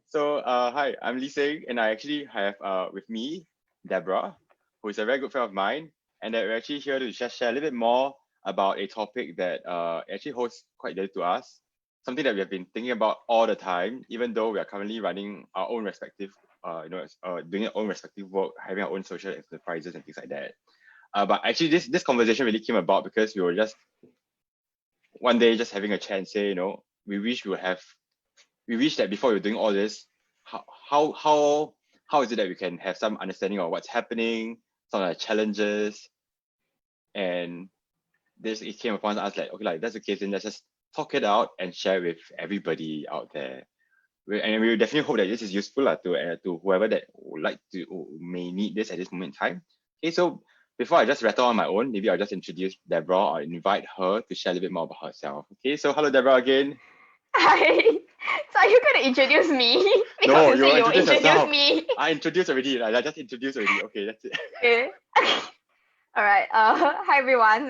So, hi, I'm Lee Sing, and I actually have with me Debra, who is a very good friend of mine, and that we're actually here to just share a little bit more about a topic that actually holds quite dear to us, something that we have been thinking about all the time, even though we are currently running our own respective, doing our own respective work, having our own social enterprises and things like that. But actually, this conversation really came about because we were just one day just having a chat and say, we wish that before we're doing all this, how how how how is it that we can have some understanding of what's happening, some of the challenges, and this it came upon us like, okay, like that's the case, then let's just talk it out and share with everybody out there. And we definitely hope that this is useful to whoever that would like to who may need this at this moment in time. Okay, so before I just rattle on my own, maybe I'll just introduce Debra or invite her to share a little bit more about herself. Okay, so hello Debra again. Hi. So are you gonna introduce me? Because No, you you say will you'll introduce introduce yourself. me. I introduced already. Like, I just introduced already. Okay, that's it. Okay. All right. Hi everyone.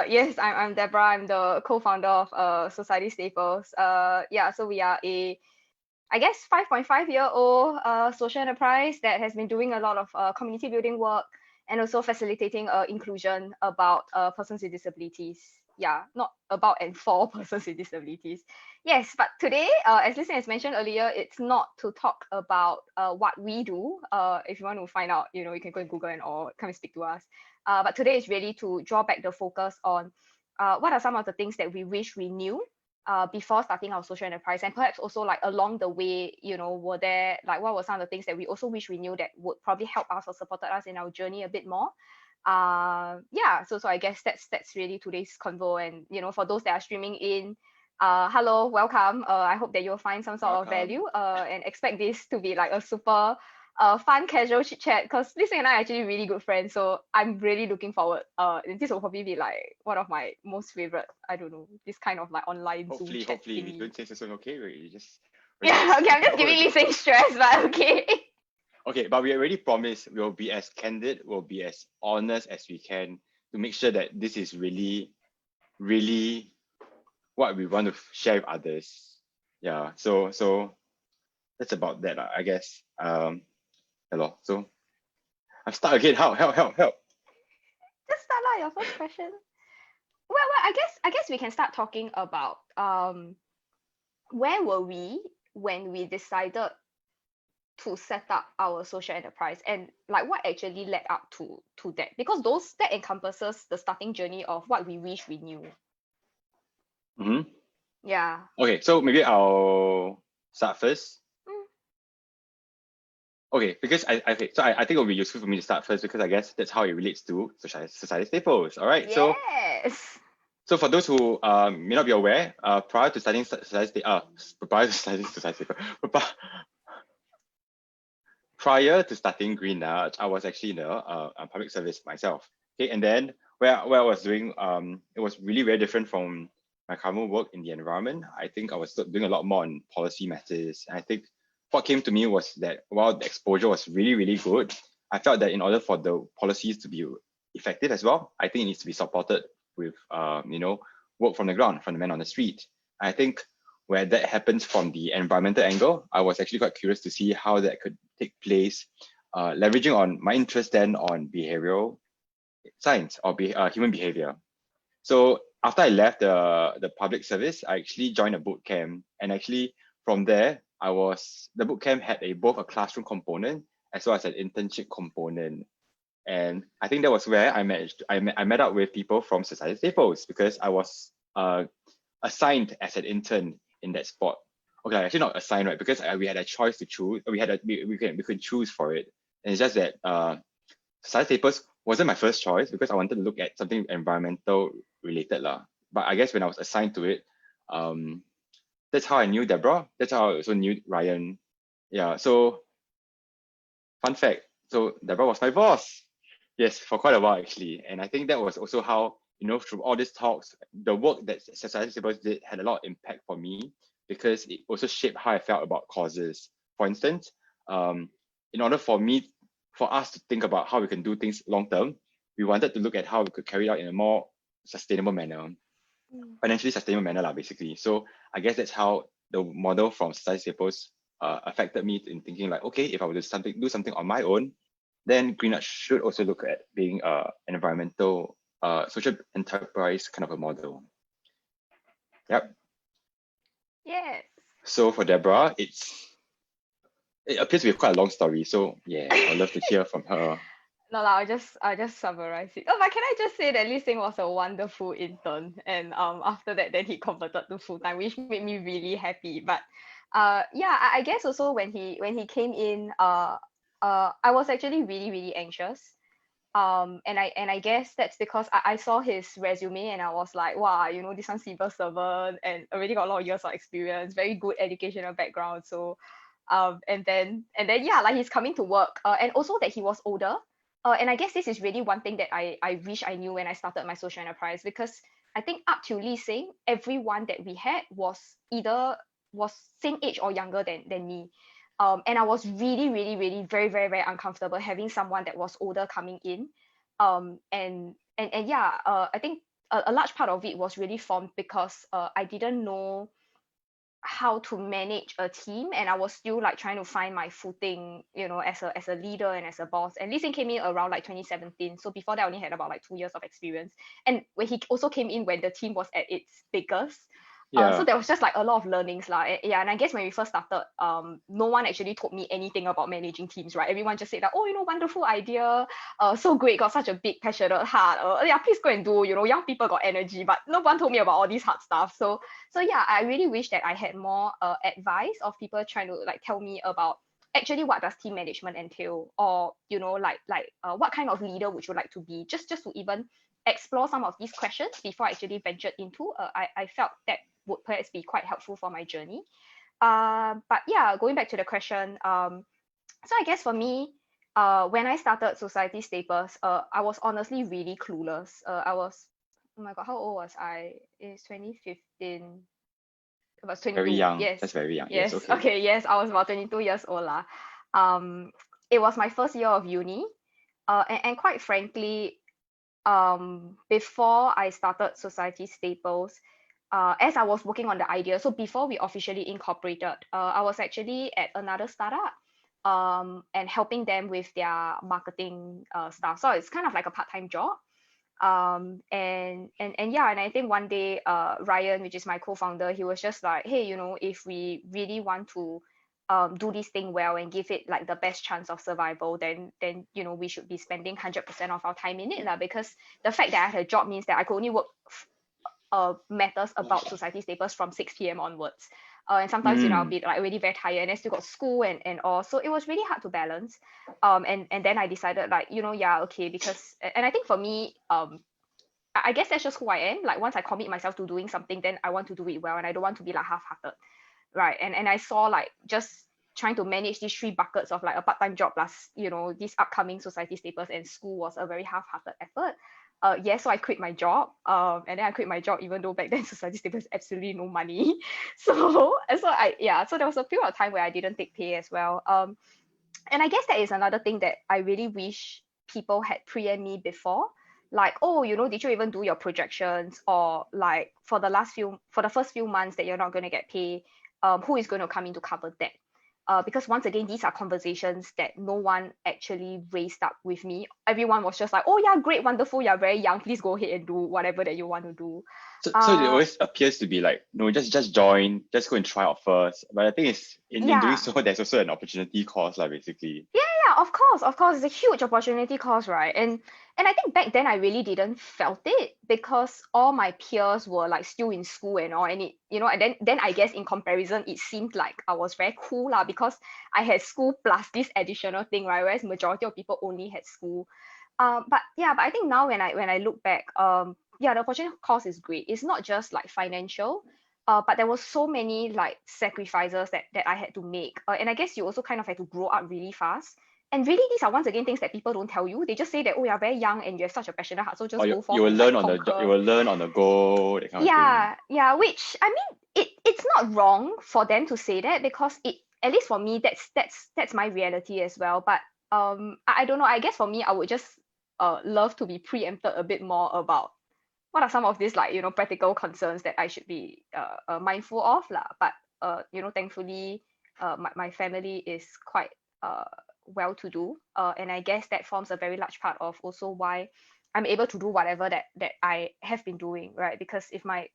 Yes, I'm Debra. I'm the co-founder of Society Staples. Yeah. So we are a, I guess, 5.5-year-old social enterprise that has been doing a lot of community building work and also facilitating inclusion about persons with disabilities. Yeah, not about and for persons with disabilities. Yes, but today, as Listen has mentioned earlier, it's not to talk about what we do. If you want to find out, you can go and Google and or come and speak to us. But today is really to draw back the focus on what are some of the things that we wish we knew before starting our social enterprise, and perhaps also like along the way, were there like what were some of the things that we also wish we knew that would probably help us or supported us in our journey a bit more. Yeah, so I guess that's really today's convo. And for those that are streaming in, hello, welcome. I hope that you'll find some sort of Welcome. value and expect this to be like a super fun casual chit chat, because Lisa and I are actually really good friends, so I'm really looking forward. And this will probably be like one of my most favorite, I don't know, this kind of like online Zoom chat Hopefully, we thingy. don't say so okay. We're Yeah, just okay, I'm just giving we're- Lisa stress, but okay. okay. But we already promised we'll be as candid, we'll be as honest as we can to make sure that this is really, really what we want to share with others. Yeah. So that's about that, I guess. Hello. So I'm stuck again. Help. Just start out your first question. Well, I guess we can start talking about where were we when we decided to set up our social enterprise, and like what actually led up to that, because those that encompasses the starting journey of what we wish we knew. Mm-hmm. Yeah. Okay. So maybe I'll start first. Mm, Okay, because I think it'll be useful for me to start first because I guess that's how it relates to society staples. All right, yes. so for those who may not be aware, prior to studying prior to studying society staples, prior to starting Green Nudge, I was actually in a public service myself. Okay, and then where I was doing, it was really very different from my current work in the environment. I think I was doing a lot more on policy matters. And I think what came to me was that while the exposure was really, really good, I felt that in order for the policies to be effective as well, I think it needs to be supported with, work from the ground, from the man on the street. I think where that happens from the environmental angle, I was actually quite curious to see how that could take place, leveraging on my interest then on behavioral science or human behavior. So after I left the public service, I actually joined a boot camp, and actually from there, the boot camp had both a classroom component as well as an internship component. And I think that was where I met up with people from Society Staples because I was assigned as an intern in that spot. Okay, actually not assigned, right? Because we had a choice to choose. We could choose for it. And it's just that science papers wasn't my first choice because I wanted to look at something environmental related lah. But I guess when I was assigned to it, um, that's how I knew Debra. That's how I also knew Ryan. Yeah. So fun fact. So Debra was my boss. Yes, for quite a while actually. And I think that was also how, through all these talks, the work that Society Staples did had a lot of impact for me because it also shaped how I felt about causes. For instance, um, in order for us to think about how we can do things long term, we wanted to look at how we could carry it out in a more sustainable manner, Mm, financially sustainable manner, lah, basically. So I guess that's how the model from Society Staples affected me in thinking like, okay, if I were to do something on my own, then Green should also look at being an environmental social enterprise kind of a model. Yep. Yes. So for Debra, it appears to be quite a long story. So yeah, I'd love to hear from her. No, I'll just summarize it. Oh, but can I just say that Lee Sing was a wonderful intern, and after that, then he converted to full time, which made me really happy. But yeah, I guess also when he came in, I was actually really anxious. And I guess that's because I saw his resume and I was like, wow, this one's civil servant and already got a lot of years of experience, very good educational background. So and then yeah, like he's coming to work, and also that he was older. And I guess this is really one thing that I wish I knew when I started my social enterprise, because I think up to Lee Sing, everyone that we had was same age or younger than me. And I was really very uncomfortable having someone that was older coming in. And yeah, I think a large part of it was really formed because I didn't know how to manage a team, and I was still like trying to find my footing, as a leader and as a boss. And Lee Sing came in around like 2017, so before that I only had about like 2 years of experience. And when he also came in when the team was at its biggest, so Yeah. there was just like a lot of learnings yeah. And I guess when we first started, no one actually told me anything about managing teams, right? Everyone just said that, oh, wonderful idea, so great, got such a big passionate heart, yeah, please go and do, young people got energy. But no one told me about all these hard stuff. So yeah, I really wish that I had more advice of people trying to like tell me about actually what does team management entail, or what kind of leader would you like to be, just to even explore some of these questions before I actually ventured into. I felt that would perhaps be quite helpful for my journey. But yeah, going back to the question, so I guess for me, when I started Society Staples, I was honestly really clueless. I was, oh my god, how old was I? It's 2015. I was Very 22. young. Yes. That's very young. Yes. Yes. Okay. Okay. Yes. I was about 22 years old lah. Um, it was my first year of uni. And quite frankly, before I started Society Staples, as I was working on the idea, so before we officially incorporated, I was actually at another startup, and helping them with their marketing stuff. So it's kind of like a part-time job. And yeah, and I think one day, Ryan, which is my co-founder, he was just like, hey, if we really want to do this thing well and give it like the best chance of survival, then we should be spending 100% of our time in it lah. Because the fact that I had a job means that I could only work matters about Society Staples from 6 p.m. onwards. And sometimes, I'll be like really very tired, and I still got school and all. So it was really hard to balance. And then I decided like, yeah, okay, because, and I think for me, I guess that's just who I am. Like once I commit myself to doing something, then I want to do it well, and I don't want to be like half-hearted. Right. And I saw like just trying to manage these three buckets of like a part-time job plus, these upcoming Society Staples and school was a very half-hearted effort. Yes, so I quit my job. And then I quit my job even though back then Society Staples absolutely no money. So there was a period of time where I didn't take pay as well. And I guess that is another thing that I really wish people had pre-empt me before. Like, oh, did you even do your projections? Or like for the first few months that you're not going to get paid, who is going to come in to cover that? Because once again, these are conversations that no one actually raised up with me. Everyone was just like, oh yeah, great, wonderful, you're very young, please go ahead and do whatever that you want to do. So it always appears to be like, no, just join, just go and try out first. But I think it's in doing so, there's also an opportunity cost, like basically. Yeah, of course, it's a huge opportunity cost, right? And I think back then I really didn't felt it because all my peers were like still in school and all, and it, and then I guess in comparison, it seemed like I was very cool lah, because I had school plus this additional thing, right? Whereas majority of people only had school. But I think now when I look back, yeah, the opportunity cost is great. It's not just like financial, but there was so many like sacrifices that I had to make. And I guess you also kind of had to grow up really fast. And really, these are once again things that people don't tell you. They just say that, oh, you're very young and you have such a passionate heart, so just Or go you forth will and learn like on the you conquer. will learn on the go, that kind of thing. Yeah, which I mean, it's not wrong for them to say that, because it, at least for me, that's my reality as well. But I don't know. I guess for me, I would just love to be preempted a bit more about what are some of these like practical concerns that I should be mindful of lah. But thankfully my family is quite well-to-do, and I guess that forms a very large part of also why I'm able to do whatever that I have been doing, right? Because if my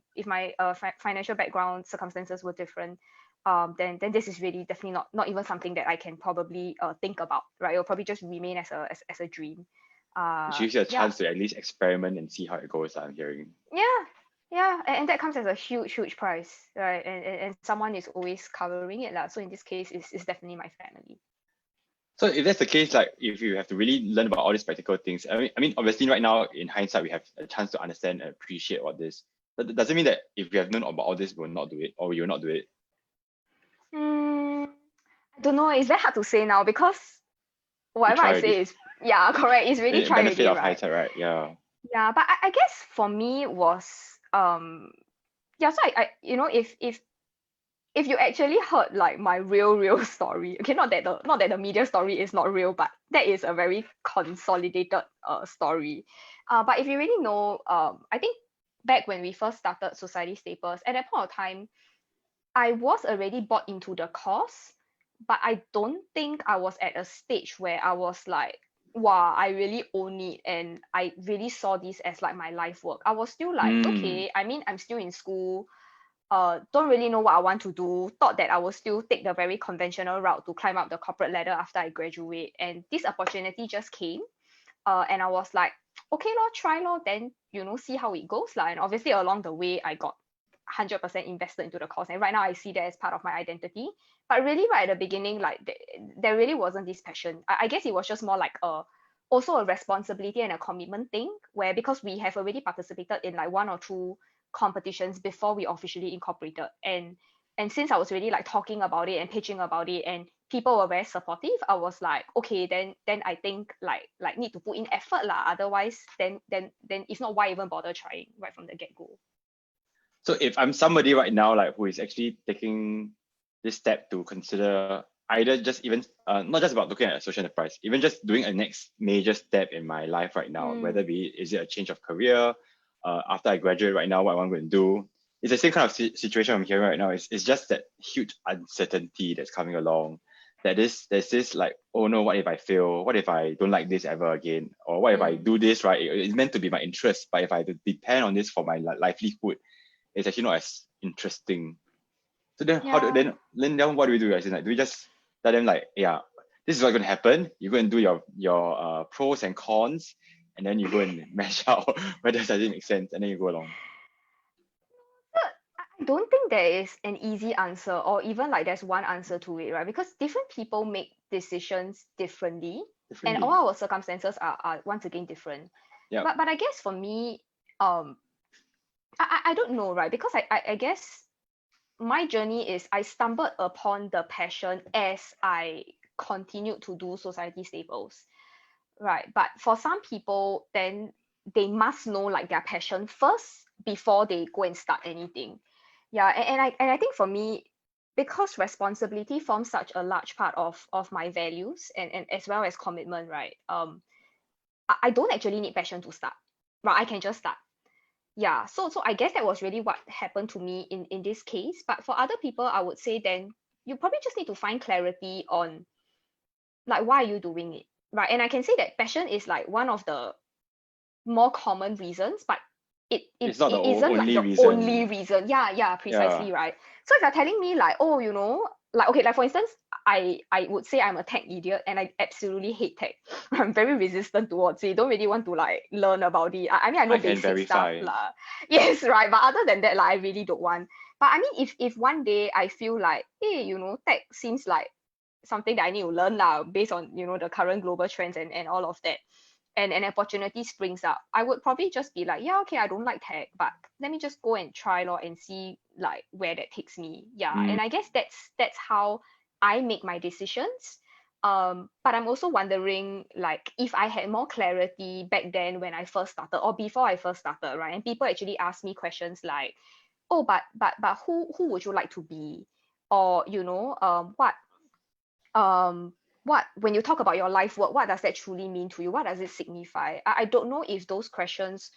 financial background circumstances were different, then this is really definitely not even something that I can probably think about, right? It'll probably just remain as a dream. It gives you a Yeah, chance to at least experiment and see how it goes, I'm hearing. yeah, yeah, and that comes as a huge price, right? And someone is always covering it lah. So in this case, it's definitely my family. So if that's the case, like if you have to really learn about all these practical things, I mean, obviously right now in hindsight, we have a chance to understand and appreciate all this. But does it mean that if we have known about all this, we'll not do it, or we will not do it? Hmm, I don't know. It's very hard to say now because You whatever try I already. say is, yeah, correct. It's really try Benefit already, of right? hindsight, right? Yeah. Yeah, but I guess for me was yeah. So I if you actually heard like my real story, okay, not that the media story is not real, but that is a very consolidated story. But if you really know, I think back when we first started Society Staples, at that point of time, I was already bought into the course, but I don't think I was at a stage where I was like, wow, I really own it and I really saw this as like my life work. I was still like, Mm. okay, I mean, I'm still in school, don't really know what I want to do, thought that I will still take the very conventional route to climb up the corporate ladder after I graduate. And this opportunity just came. And I was like, okay, lor, try lor, then see how it goes. And obviously along the way I got 100% invested into the course. And right now I see that as part of my identity. But really right at the beginning, like there really wasn't this passion. I guess it was just more like also a responsibility and a commitment thing, where because we have already participated in like one or two competitions before we officially incorporated, and since I was really like talking about it and pitching about it and people were very supportive, I was like, okay, then I think like need to put in effort lah, otherwise then if not, why even bother trying right from the get-go. So if I'm somebody right now, like who is actually taking this step to consider either just even not just about looking at a social enterprise, even just doing a next major step in my life right now, whether be is it a change of career, after I graduate right now, what I'm going to do. It's the same kind of situation I'm hearing right now. It's just that huge uncertainty that's coming along. There's this like, oh no, what if I fail? What if I don't like this ever again? Or what if I Mm, do this right? It's meant to be my interest, but if I depend on this for my livelihood, it's actually not as interesting. So then how do yeah. then what do we do, guys? Like, do we just tell them like, yeah, this is what's gonna happen. You go and do your pros and cons, and then you go and measure out whether does it make sense, and then you go along. I don't think there is an easy answer or even like there's one answer to it, right? Because different people make decisions differently and all Differently. our circumstances are once again different. Yeah. But I guess for me, um, I don't know, right? Because I guess my journey is I stumbled upon the passion as I continued to do society staples, right? But for some people, then they must know like their passion first before they go and start anything. Yeah, and I think for me, because responsibility forms such a large part of my values and as well as commitment, right? I don't actually need passion to start, right? I can just start. Yeah, so I guess that was really what happened to me in this case. But for other people, I would say then you probably just need to find clarity on like why are you doing it, right? And I can say that passion is like one of the more common reasons, but It's not the it isn't like only the only reason. reason. Yeah, Yeah. precisely, right? So if you're telling me like, oh, like okay, like for instance, I would say I'm a tech idiot and I absolutely hate tech. I'm very resistant towards it. Don't really want to like learn about it. I mean, I know I can basic stuff verify. lah. Yes, right. But other than that, like I really don't want. But I mean, if one day I feel like, hey, tech seems like something that I need to learn now based on the current global trends and all of that, and an opportunity springs up, I would probably just be like, yeah, okay, I don't like tech, but let me just go and try lor and see like where that takes me. Yeah, Mm. and I guess that's how I make my decisions. But I'm also wondering like if I had more clarity back then when I first started or before I first started, right? And people actually ask me questions like, oh, but who would you like to be, or um what when you talk about your life work, what does that truly mean to you, what does it signify? I don't know if those questions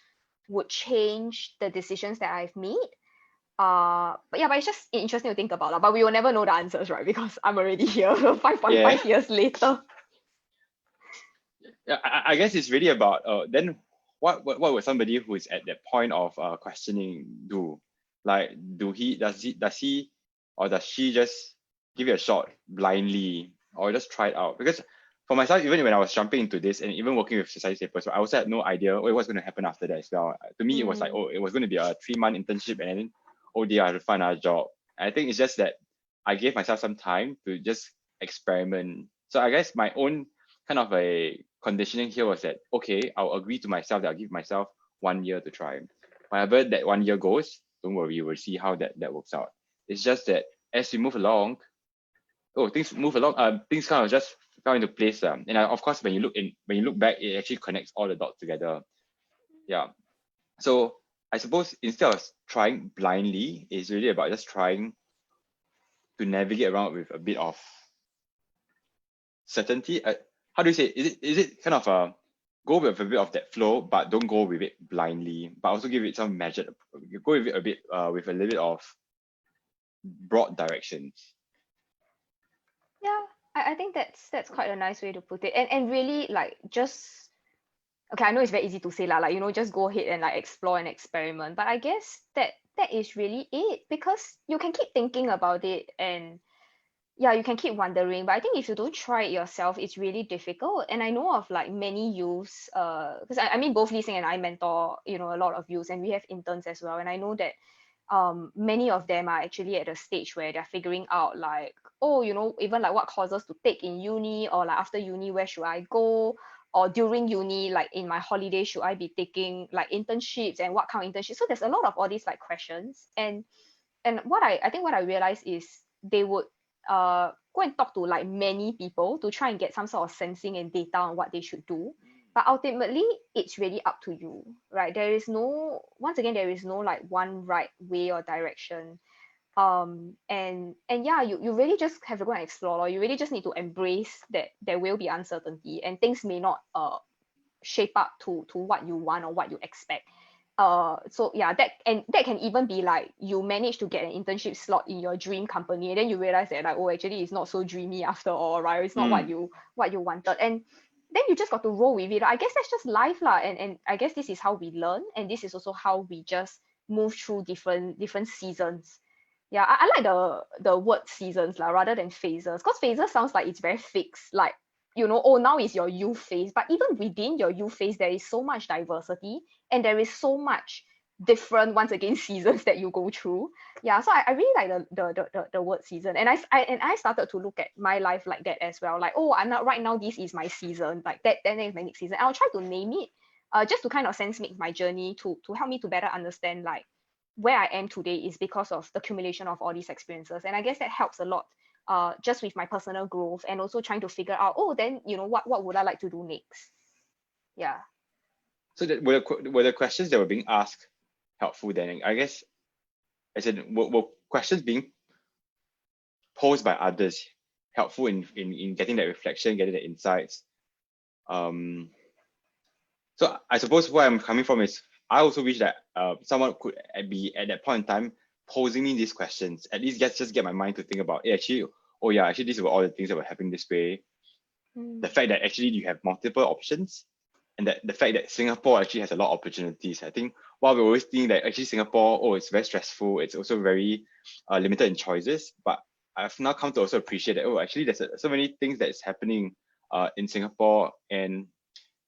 would change the decisions that I've made, But yeah, but it's just interesting to think about lah. But we will never know the answers, right? Because I'm already here 5.5 Yeah. years later. Yeah, I guess it's really about then what would somebody who is at that point of questioning do? Like, does he or does she just give it a shot blindly or just try it out? Because for myself, even when I was jumping into this and even working with society papers, I also had no idea what's going to happen after that as well. To me, it was like, Mm. oh, it was going to be a 3-month internship and then, oh dear, I have to find another job. And I think it's just that I gave myself some time to just experiment. So I guess my own kind of a conditioning here was that, okay, I'll agree to myself that I'll give myself 1 year to try. However, that 1 year goes, don't worry, we'll see how that works out. It's just that as we move along, things move along, things kind of just fell into place. And of course, when you look back, it actually connects all the dots together. Yeah. So I suppose instead of trying blindly, it's really about just trying to navigate around with a bit of certainty. How do you say is it kind of a go with a bit of that flow, but don't go with it blindly, but also give it some measured, go with it a bit with a little bit of broad directions. Yeah, I think that's quite a nice way to put it. And really like just okay, I know it's very easy to say lah, like just go ahead and like explore and experiment. But I guess that is really it because you can keep thinking about it and yeah, you can keep wondering. But I think if you don't try it yourself, it's really difficult. And I know of like many youths, because I mean both Lee Sing and I mentor, a lot of youths and we have interns as well. And I know that many of them are actually at a stage where they're figuring out like, oh, even like what courses to take in uni or like after uni, where should I go? Or during uni, like in my holiday, should I be taking like internships and what kind of internships? So there's a lot of all these like questions. And I think what I realized is they would go and talk to like many people to try and get some sort of sensing and data on what they should do. But ultimately, it's really up to you, right? Once again, there is no like one right way or direction. And yeah, you really just have to go and explore, or you really just need to embrace that there will be uncertainty and things may not shape up to what you want or what you expect. So yeah, that can even be like you manage to get an internship slot in your dream company and then you realize that like, oh, actually it's not so dreamy after all, right? It's not what Mm. you wanted. And then you just got to roll with it. I guess that's just life lah. And I guess this is how we learn, and this is also how we just move through different seasons. Yeah, I like the word seasons lah rather than phases, because phases sounds like it's very fixed, like oh, now is your youth phase. But even within your youth phase, there is so much diversity and there is so much different, once again, seasons that you go through. Yeah, so I really like the word season. And I started to look at my life like that as well. Like, oh, I'm not right now, this is my season. Like that, then is my next season. I'll try to name it just to kind of sense make my journey to help me to better understand like where I am today is because of the accumulation of all these experiences. And I guess that helps a lot just with my personal growth and also trying to figure out, oh, then what would I like to do next? Yeah. So that were the questions that were being asked helpful then? I guess I said were questions being posed by others helpful in getting that reflection, getting the insights. So I suppose where I'm coming from is I also wish that someone could be at that point in time posing me these questions. At least just get my mind to think about, actually, oh yeah, actually these were all the things that were happening this way. The fact that actually you have multiple options, and that the fact that Singapore actually has a lot of opportunities. I think while we always think that actually Singapore, oh, it's very stressful, it's also very limited in choices. But I've now come to also appreciate that, oh, actually there's so many things that is happening in Singapore. And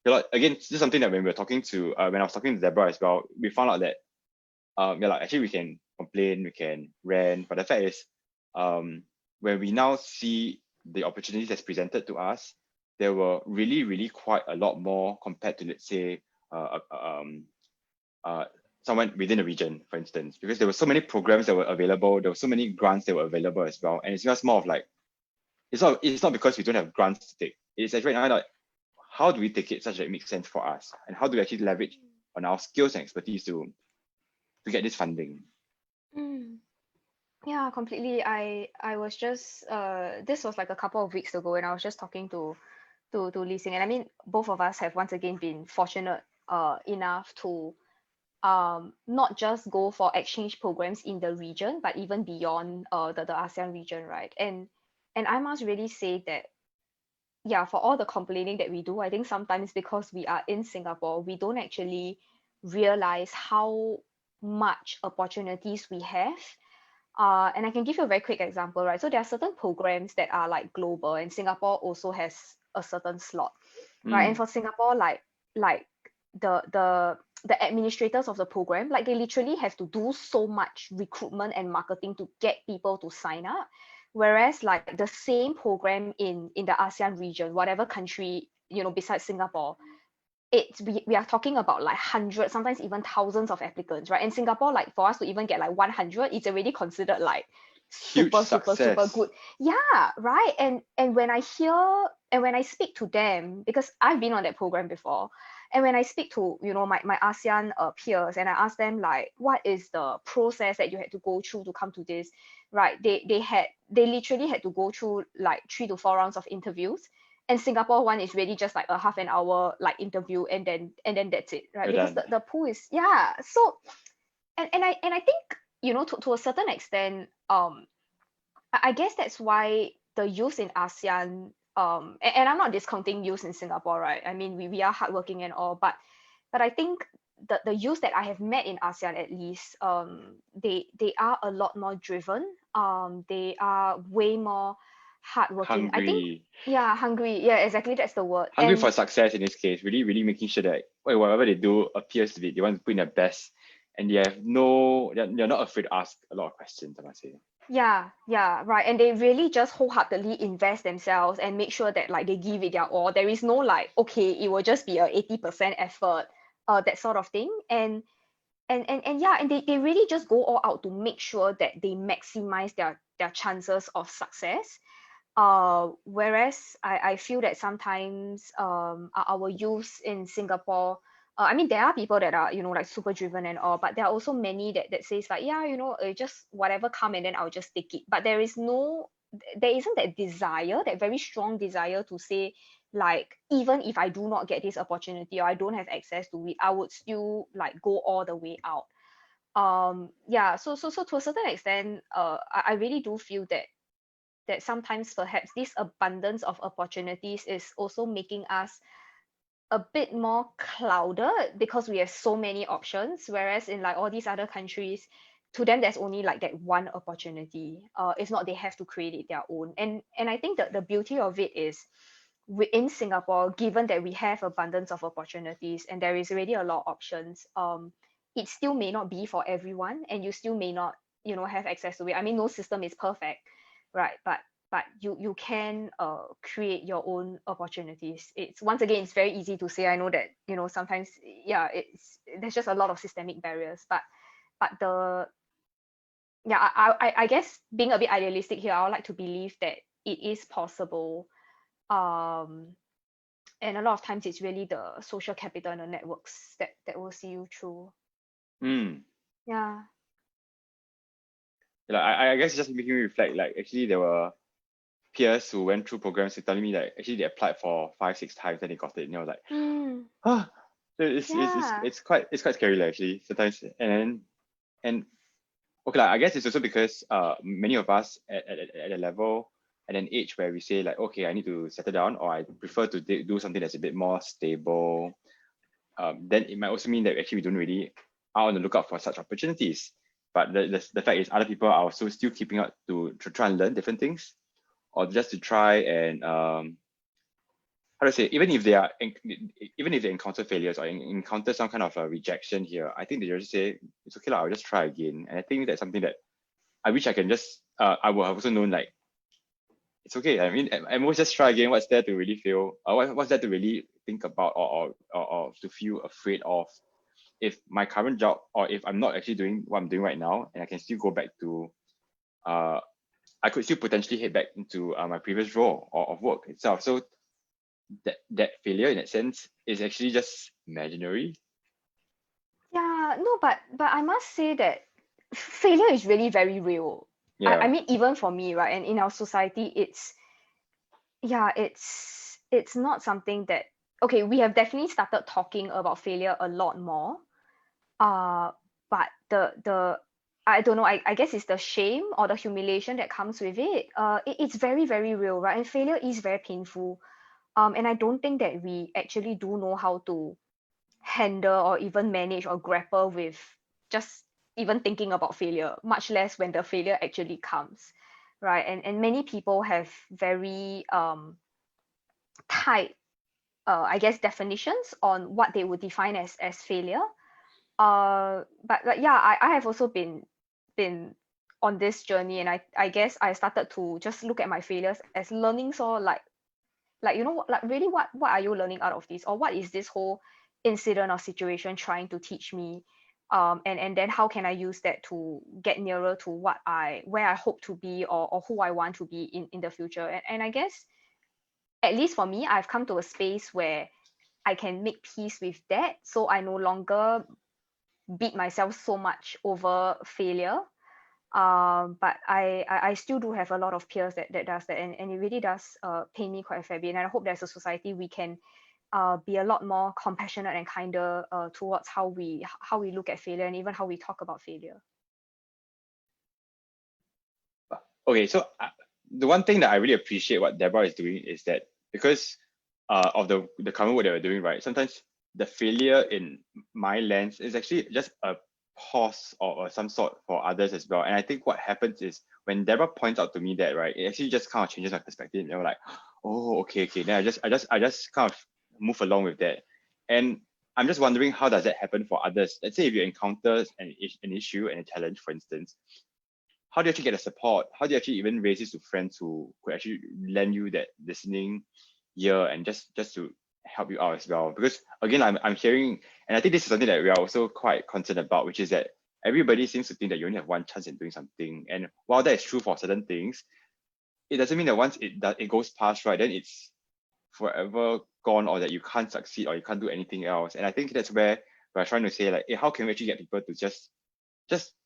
again, this is something that when we were talking to, when I was talking to Debra as well, we found out that actually we can complain, we can rant, but the fact is, when we now see the opportunities that's presented to us, there were really, really quite a lot more compared to, let's say, uh, someone within the region, for instance, because there were so many programs that were available, there were so many grants that were available as well, and it's just more of like, it's not because we don't have grants to take. It's actually right now like, how do we take it such that it makes sense for us, and how do we actually leverage on our skills and expertise to get this funding? Mm. Yeah, completely. I was just this was like a couple of weeks ago and I was just talking to Lee Sing. And I mean both of us have once again been fortunate enough to not just go for exchange programs in the region, but even beyond the ASEAN region, right? And I must really say that, yeah, for all the complaining that we do, I think sometimes because we are in Singapore, we don't actually realize how much opportunities we have. And I can give you a very quick example, right? So there are certain programs that are like global, and Singapore also has a certain slot, right? And Mm. for Singapore, like the the the administrators of the program, like they literally have to do so much recruitment and marketing to get people to sign up. Whereas like the same program in the ASEAN region, whatever country, besides Singapore, we are talking about like hundreds, sometimes even thousands of applicants, right? In Singapore, like for us to even get like 100, it's already considered like Huge super super super success. good. Yeah, right. And when I hear and when I speak to them, because I've been on that program before, and when I speak to my ASEAN peers, and I ask them like, what is the process that you had to go through to come to this, right? They literally had to go through like 3 to 4 rounds of interviews, and Singapore one is really just like a half an hour like interview, and then that's it, right? You're Because done. the pool is, yeah. So and I think, to a certain extent, I guess that's why the youth in ASEAN, and I'm not discounting youth in Singapore, right? I mean, we are hardworking and all, but I think the youth that I have met in ASEAN, at least, they are a lot more driven. They are way more hardworking. I think, Hungry. yeah, hungry. Yeah, exactly. That's the word. Hungry And for success in this case. Really, really making sure that whatever they do appears to be, they want to put in their best. And they're not afraid to ask a lot of questions, I must say. yeah, yeah, right. And they really just wholeheartedly invest themselves and make sure that like they give it their all. There is no like, okay, it will just be a 80% effort, that sort of thing. And yeah, and they really just go all out to make sure that they maximize their chances of success. Whereas I feel that sometimes our youth in Singapore, I mean, there are people that are, like super driven and all, but there are also many that says like, yeah, just whatever come, and then I'll just take it. But there isn't that desire, that very strong desire to say like, even if I do not get this opportunity or I don't have access to it, I would still like go all the way out. Yeah, so to a certain extent, I really do feel that sometimes perhaps this abundance of opportunities is also making us a bit more clouded because we have so many options, whereas in like all these other countries, to them there's only like that one opportunity. If not, they have to create it their own. And I think that the beauty of it is, in Singapore, given that we have abundance of opportunities and there is already a lot of options, it still may not be for everyone, and you still may not, have access to it. I mean, no system is perfect, right? But you can create your own opportunities. It's, once again, it's very easy to say. I know that, sometimes, yeah, there's just a lot of systemic barriers, but the yeah, I guess, being a bit idealistic here, I would like to believe that it is possible. um and a lot of times it's really the social capital and the networks that will see you through. Mm. Yeah. Like, I guess it's just making me reflect. Like, actually, there were peers who went through programs who telling me that actually they applied for 5, 6 times and they got it. And I was like, Mm, ah, so yeah. it's quite scary like, actually sometimes. And okay, like, I guess it's also because many of us at a level, at an age where we say like, okay, I need to settle down, or I prefer to do something that's a bit more stable. Then it might also mean that actually we don't really are on the lookout for such opportunities. But the fact is, other people are also still keeping up to try and learn different things, or just to try and how to say, even if they encounter failures or encounter some kind of a rejection here, I think they just say it's okay, I'll just try again. And I think that's something that I wish I can just I would have also known, like, it's okay. I mean, I most just try again. What's there to really feel? What's there to really think about, or to feel afraid of? If my current job, or if I'm not actually doing what I'm doing right now, and I can still go back to uh I could still potentially head back into my previous role or of work itself. So that failure in that sense is actually just imaginary. Yeah, no, but I must say that failure is really very real. I Yeah. mean, even for me, right? And in our society, yeah, it's not something that, okay, we have definitely started talking about failure a lot more, But the I don't know, I guess it's the shame or the humiliation that comes with it. It's very, very real, right? And failure is very painful. And I don't think that we actually do know how to handle or even manage or grapple with just even thinking about failure, much less when the failure actually comes, right? And many people have very tight, I guess, definitions on what they would define as failure. But yeah, I have also been on this journey, and I guess I started to just look at my failures as learning. So like like really what are you learning out of this, or what is this whole incident or situation trying to teach me, and then how can I use that to get nearer to where I hope to be, or who I want to be in the future. And I guess, at least for me, I've come to a space where I can make peace with that, so I no longer beat myself so much over failure. But I still do have a lot of peers that does that, and it really does pain me quite a fair bit. And I hope that as a society we can be a lot more compassionate and kinder towards how we look at failure, and even how we talk about failure. Okay, so the one thing that I really appreciate what Debra is doing is that because of the current work that we're doing, right? Sometimes the failure in my lens is actually just a pause or some sort for others as well. And I think what happens is when Debra points out to me that, right, it actually just kind of changes my perspective. And I'm like, oh, okay. Then I just kind of move along with that. And I'm just wondering, how does that happen for others? Let's say if you encounter an issue and a challenge, for instance, how do you actually get the support? How do you actually even raise this to friends who could actually lend you that listening ear and just to help you out as well? Because again, I'm hearing, and I think this is something that we are also quite concerned about, which is that everybody seems to think that you only have one chance in doing something. And while that is true for certain things, it doesn't mean that once it goes past, right, then it's forever gone, or that you can't succeed or you can't do anything else. And I think that's where we're trying to say, like, hey, how can we actually get people to just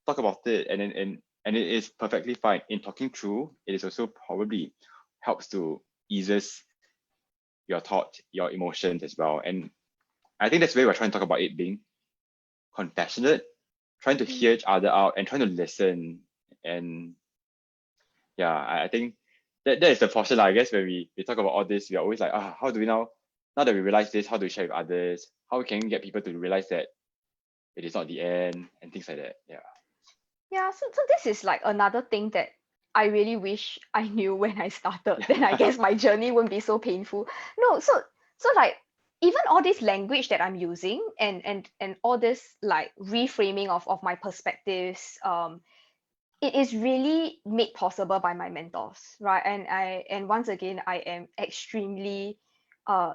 talk about it, and it is perfectly fine in talking through. It is also probably helps to eases your thought, your emotions as well. And I think that's where we're trying to talk about it being compassionate, trying to hear each other out and trying to listen. And yeah, I think that is the portion, I guess, when we talk about all this, we are always like, how do we now that we realize this, how do we share with others? How can we get people to realize that it is not the end and things like that? Yeah, so this is like another thing that I really wish I knew when I started. Then I guess my journey wouldn't be so painful. No, so like, even all this language that I'm using, and all this like reframing of my perspectives, it is really made possible by my mentors, right? And once again, I am extremely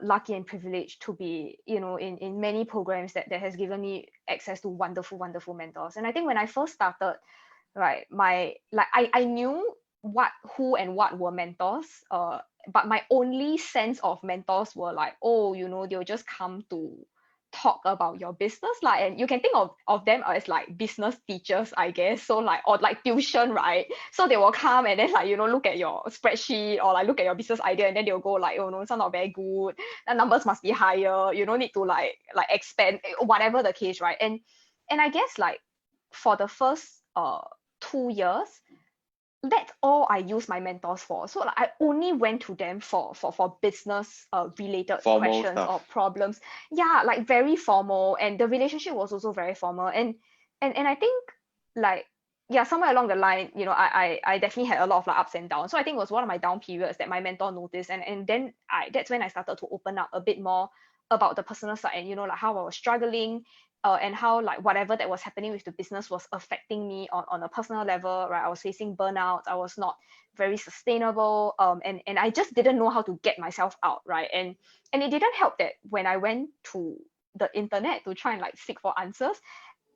lucky and privileged to be, in many programs that has given me access to wonderful, wonderful mentors. And I think when I first started, right, I knew who and what were mentors, but my only sense of mentors were like, oh, they'll just come to talk about your business, like, and you can think of them as like business teachers, I guess. So like, or like tuition, right? So they will come and then, like, look at your spreadsheet, or like look at your business idea, and then they'll go like, oh no, it's not very good, the numbers must be higher, need to like expand, whatever the case, right? And I guess, like, for the first 2 years, that's all I use my mentors for. So like, I only went to them for business related Formal questions or stuff. problems. Yeah, like very formal, and the relationship was also very formal. And I think, like, yeah, somewhere along the line, I definitely had a lot of like ups and downs. So I think it was one of my down periods that my mentor noticed, and then that's when I started to open up a bit more about the personal side, and like how I was struggling, and how, like, whatever that was happening with the business was affecting me on a personal level, right? I was facing burnout, I was not very sustainable, and I just didn't know how to get myself out, right? And it didn't help that when I went to the internet to try and like seek for answers,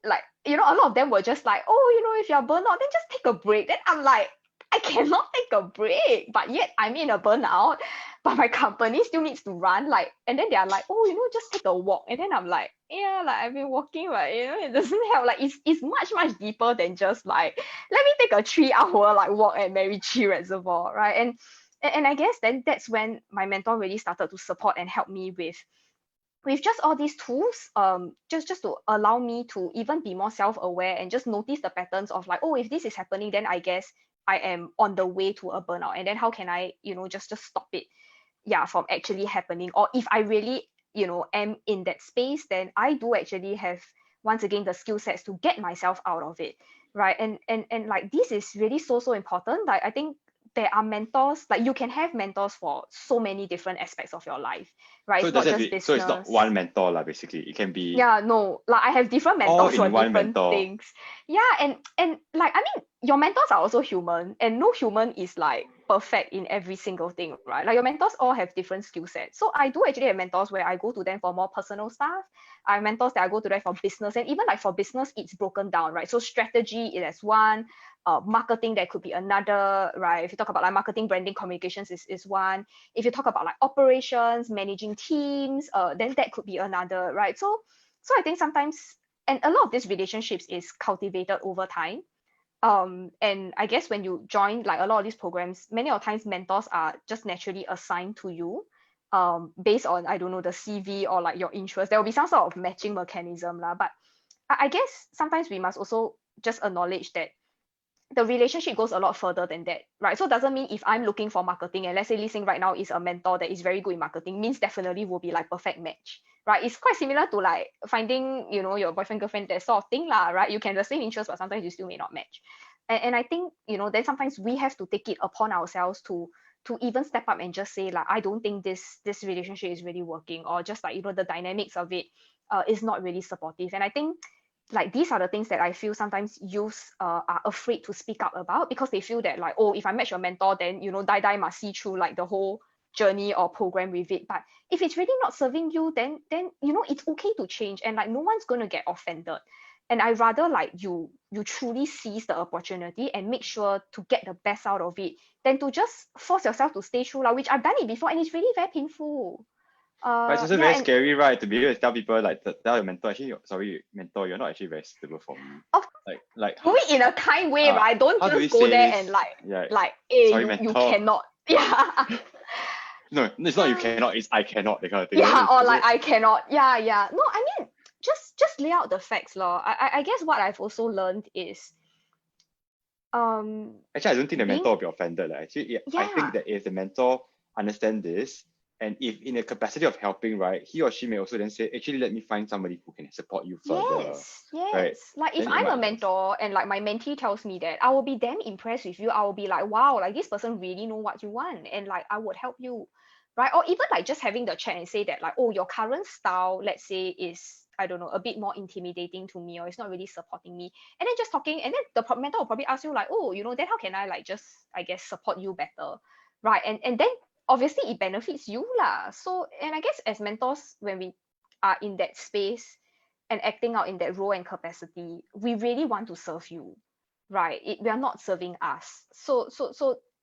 like, a lot of them were just like, oh, if you're burnout, then just take a break. Then I'm like, I cannot take a break, but yet I'm in a burnout, but my company still needs to run. Like, and then they're like, oh, just take a walk. And then I'm like, yeah, like, I've been walking, but it doesn't help. Like, it's much, much deeper than just like, let me take a 3 hour like walk at Macritchie Reservoir, right? And I guess then that's when my mentor really started to support and help me with with just all these tools, just to allow me to even be more self-aware and just notice the patterns of like, oh, if this is happening, then I guess I am on the way to a burnout. And then how can I, just stop it, yeah, from actually happening? Or if I really, am in that space, then I do actually have, once again, the skill sets to get myself out of it. Right. And like this is really so important. Like I think there are mentors, like you can have mentors for so many different aspects of your life, right? So It's does not it just be, so it's not business. one mentor lah, basically. It can be Yeah, no, like I have different all mentors for in one different mentor. things. Yeah, and like I mean, your mentors are also human, and no human is like perfect in every single thing, right? Like your mentors all have different skill sets. So I do actually have mentors where I go to them for more personal stuff. I have mentors that I go to them for business, and even like for business, it's broken down, right? So strategy is one, marketing that could be another, right? If you talk about like marketing, branding, communications is one. If you talk about like operations, managing teams, then that could be another, right? So I think sometimes, and a lot of these relationships is cultivated over time. And I guess when you join like a lot of these programs, many of times mentors are just naturally assigned to you, based on, I don't know, the CV or like your interest. There will be some sort of matching mechanism lah. But I guess sometimes we must also just acknowledge that the relationship goes a lot further than that, right? So it doesn't mean if I'm looking for marketing and let's say Lee right now is a mentor that is very good in marketing, means definitely will be like perfect match, right? It's quite similar to like finding, your boyfriend, girlfriend, that sort of thing lah, right? You can have the same interest, but sometimes you still may not match. And I think, then sometimes we have to take it upon ourselves to even step up and just say like, I don't think this relationship is really working, or just like, the dynamics of it is not really supportive. And I think like these are the things that I feel sometimes youths are afraid to speak up about, because they feel that like, oh, if I match your mentor, then die must see through like the whole journey or program with it. But if it's really not serving you, then it's okay to change, and like no one's gonna get offended. And I rather like you truly seize the opportunity and make sure to get the best out of it than to just force yourself to stay through, like, which I've done it before and it's really very painful. But it's also Yeah, very and scary, right? To be able to tell people like tell your mentor, actually, sorry, mentor, you're not actually very suitable for me. of Like do it in a kind way, right? Don't how do we just go say there and this? Yeah, hey, sorry, you mentor. cannot. Yeah. No, it's not you cannot, it's I cannot, that kind of thing. Yeah, It's or also like I cannot. Yeah, yeah. No, I mean, just lay out the facts, law. I guess what I've also learned is actually I don't think the being, mentor will be offended. Like, actually, I think yeah. that if the mentor understand this, and if in the capacity of helping, right, he or she may also then say, actually, let me find somebody who can support you further, Yes, right? yes. Like if Then it I'm a might make mentor and like my mentee tells me that, I will be damn impressed with you. I will be like, wow, like this person really know what you want, and like I would help you, right? Or even like just having the chat and say that like, oh, your current style, let's say, is, I don't know, a bit more intimidating to me, or it's not really supporting me. And then just talking, and then the mentor will probably ask you like, oh, then how can I like just, I guess, support you better, right? And then obviously it benefits you lah. So, and I guess as mentors, when we are in that space and acting out in that role and capacity, we really want to serve you, right? We are not serving us. So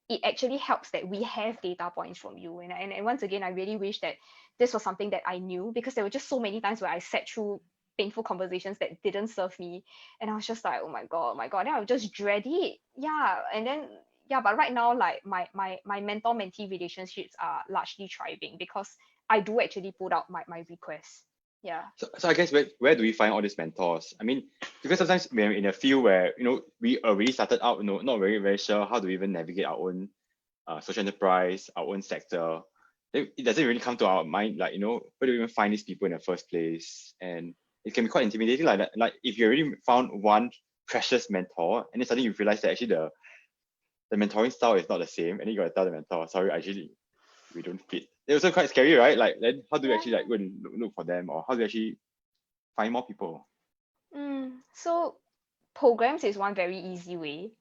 it actually helps that we have data points from you. And once again, I really wish that this was something that I knew, because there were just so many times where I sat through painful conversations that didn't serve me, and I was just like, oh my god, oh my god. Then I would just dread it. Yeah. And then yeah, but right now, like my mentor mentee relationships are largely thriving because I do actually put out my requests. Yeah. so I guess where do we find all these mentors? I mean, because sometimes we're in a field where we already started out, not very sure how to even navigate our own social enterprise, our own sector. It doesn't really come to our mind, like, where do we even find these people in the first place? And it can be quite intimidating like that. Like if you already found one precious mentor and then suddenly you realize that actually the mentoring style is not the same, and then you gotta tell the mentor, sorry, actually we don't fit. It's also quite scary, right? Like then how do you Yeah. actually like go and look for them, or how do you actually find more people? So programs is one very easy way.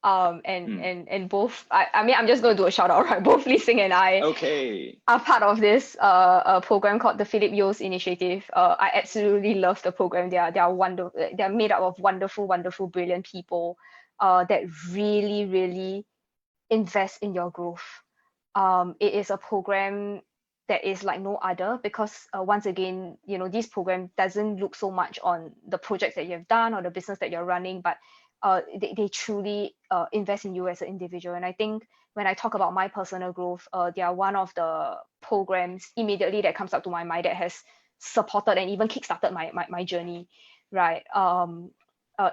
Hmm. And both, I mean, I'm just going to do a shout out, right? Both Lee and I Okay. are part of this a program called the Philip Yo's Initiative. I absolutely love the program. They are wonderful. They're made up of wonderful, brilliant people that really invest in your growth. It is a program that is like no other, because once again, this program doesn't look so much on the projects that you have done or the business that you're running, but they truly invest in you as an individual. And I think when I talk about my personal growth, they are one of the programs immediately that comes up to my mind that has supported and even kickstarted my journey, right?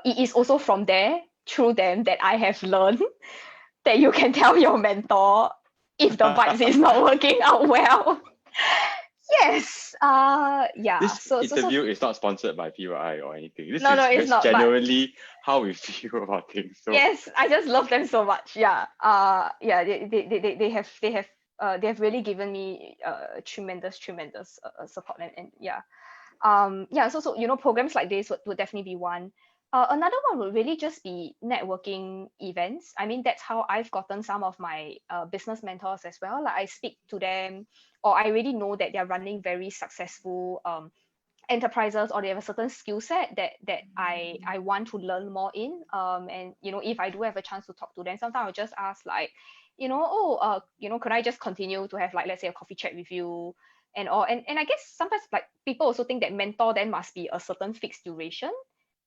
It is also from there, through them, that I have learned that you can tell your mentor if the vibes is not working out well. Yes. Yeah. This So interview is not sponsored by PYI or anything. This no, is it's just not. But genuinely how we feel about things. So yes, I just love them so much. Yeah. Yeah. They have really given me tremendous support, and yeah. Yeah. So programs like this would definitely be one. Another one would really just be networking events. I mean, that's how I've gotten some of my business mentors as well. Like I speak to them, or I already know that they're running very successful enterprises, or they have a certain skill set that I want to learn more in. And if I do have a chance to talk to them, sometimes I'll just ask like, could I just continue to have, like, let's say, a coffee chat with you and all. And I guess sometimes, like, people also think that mentor then must be a certain fixed duration.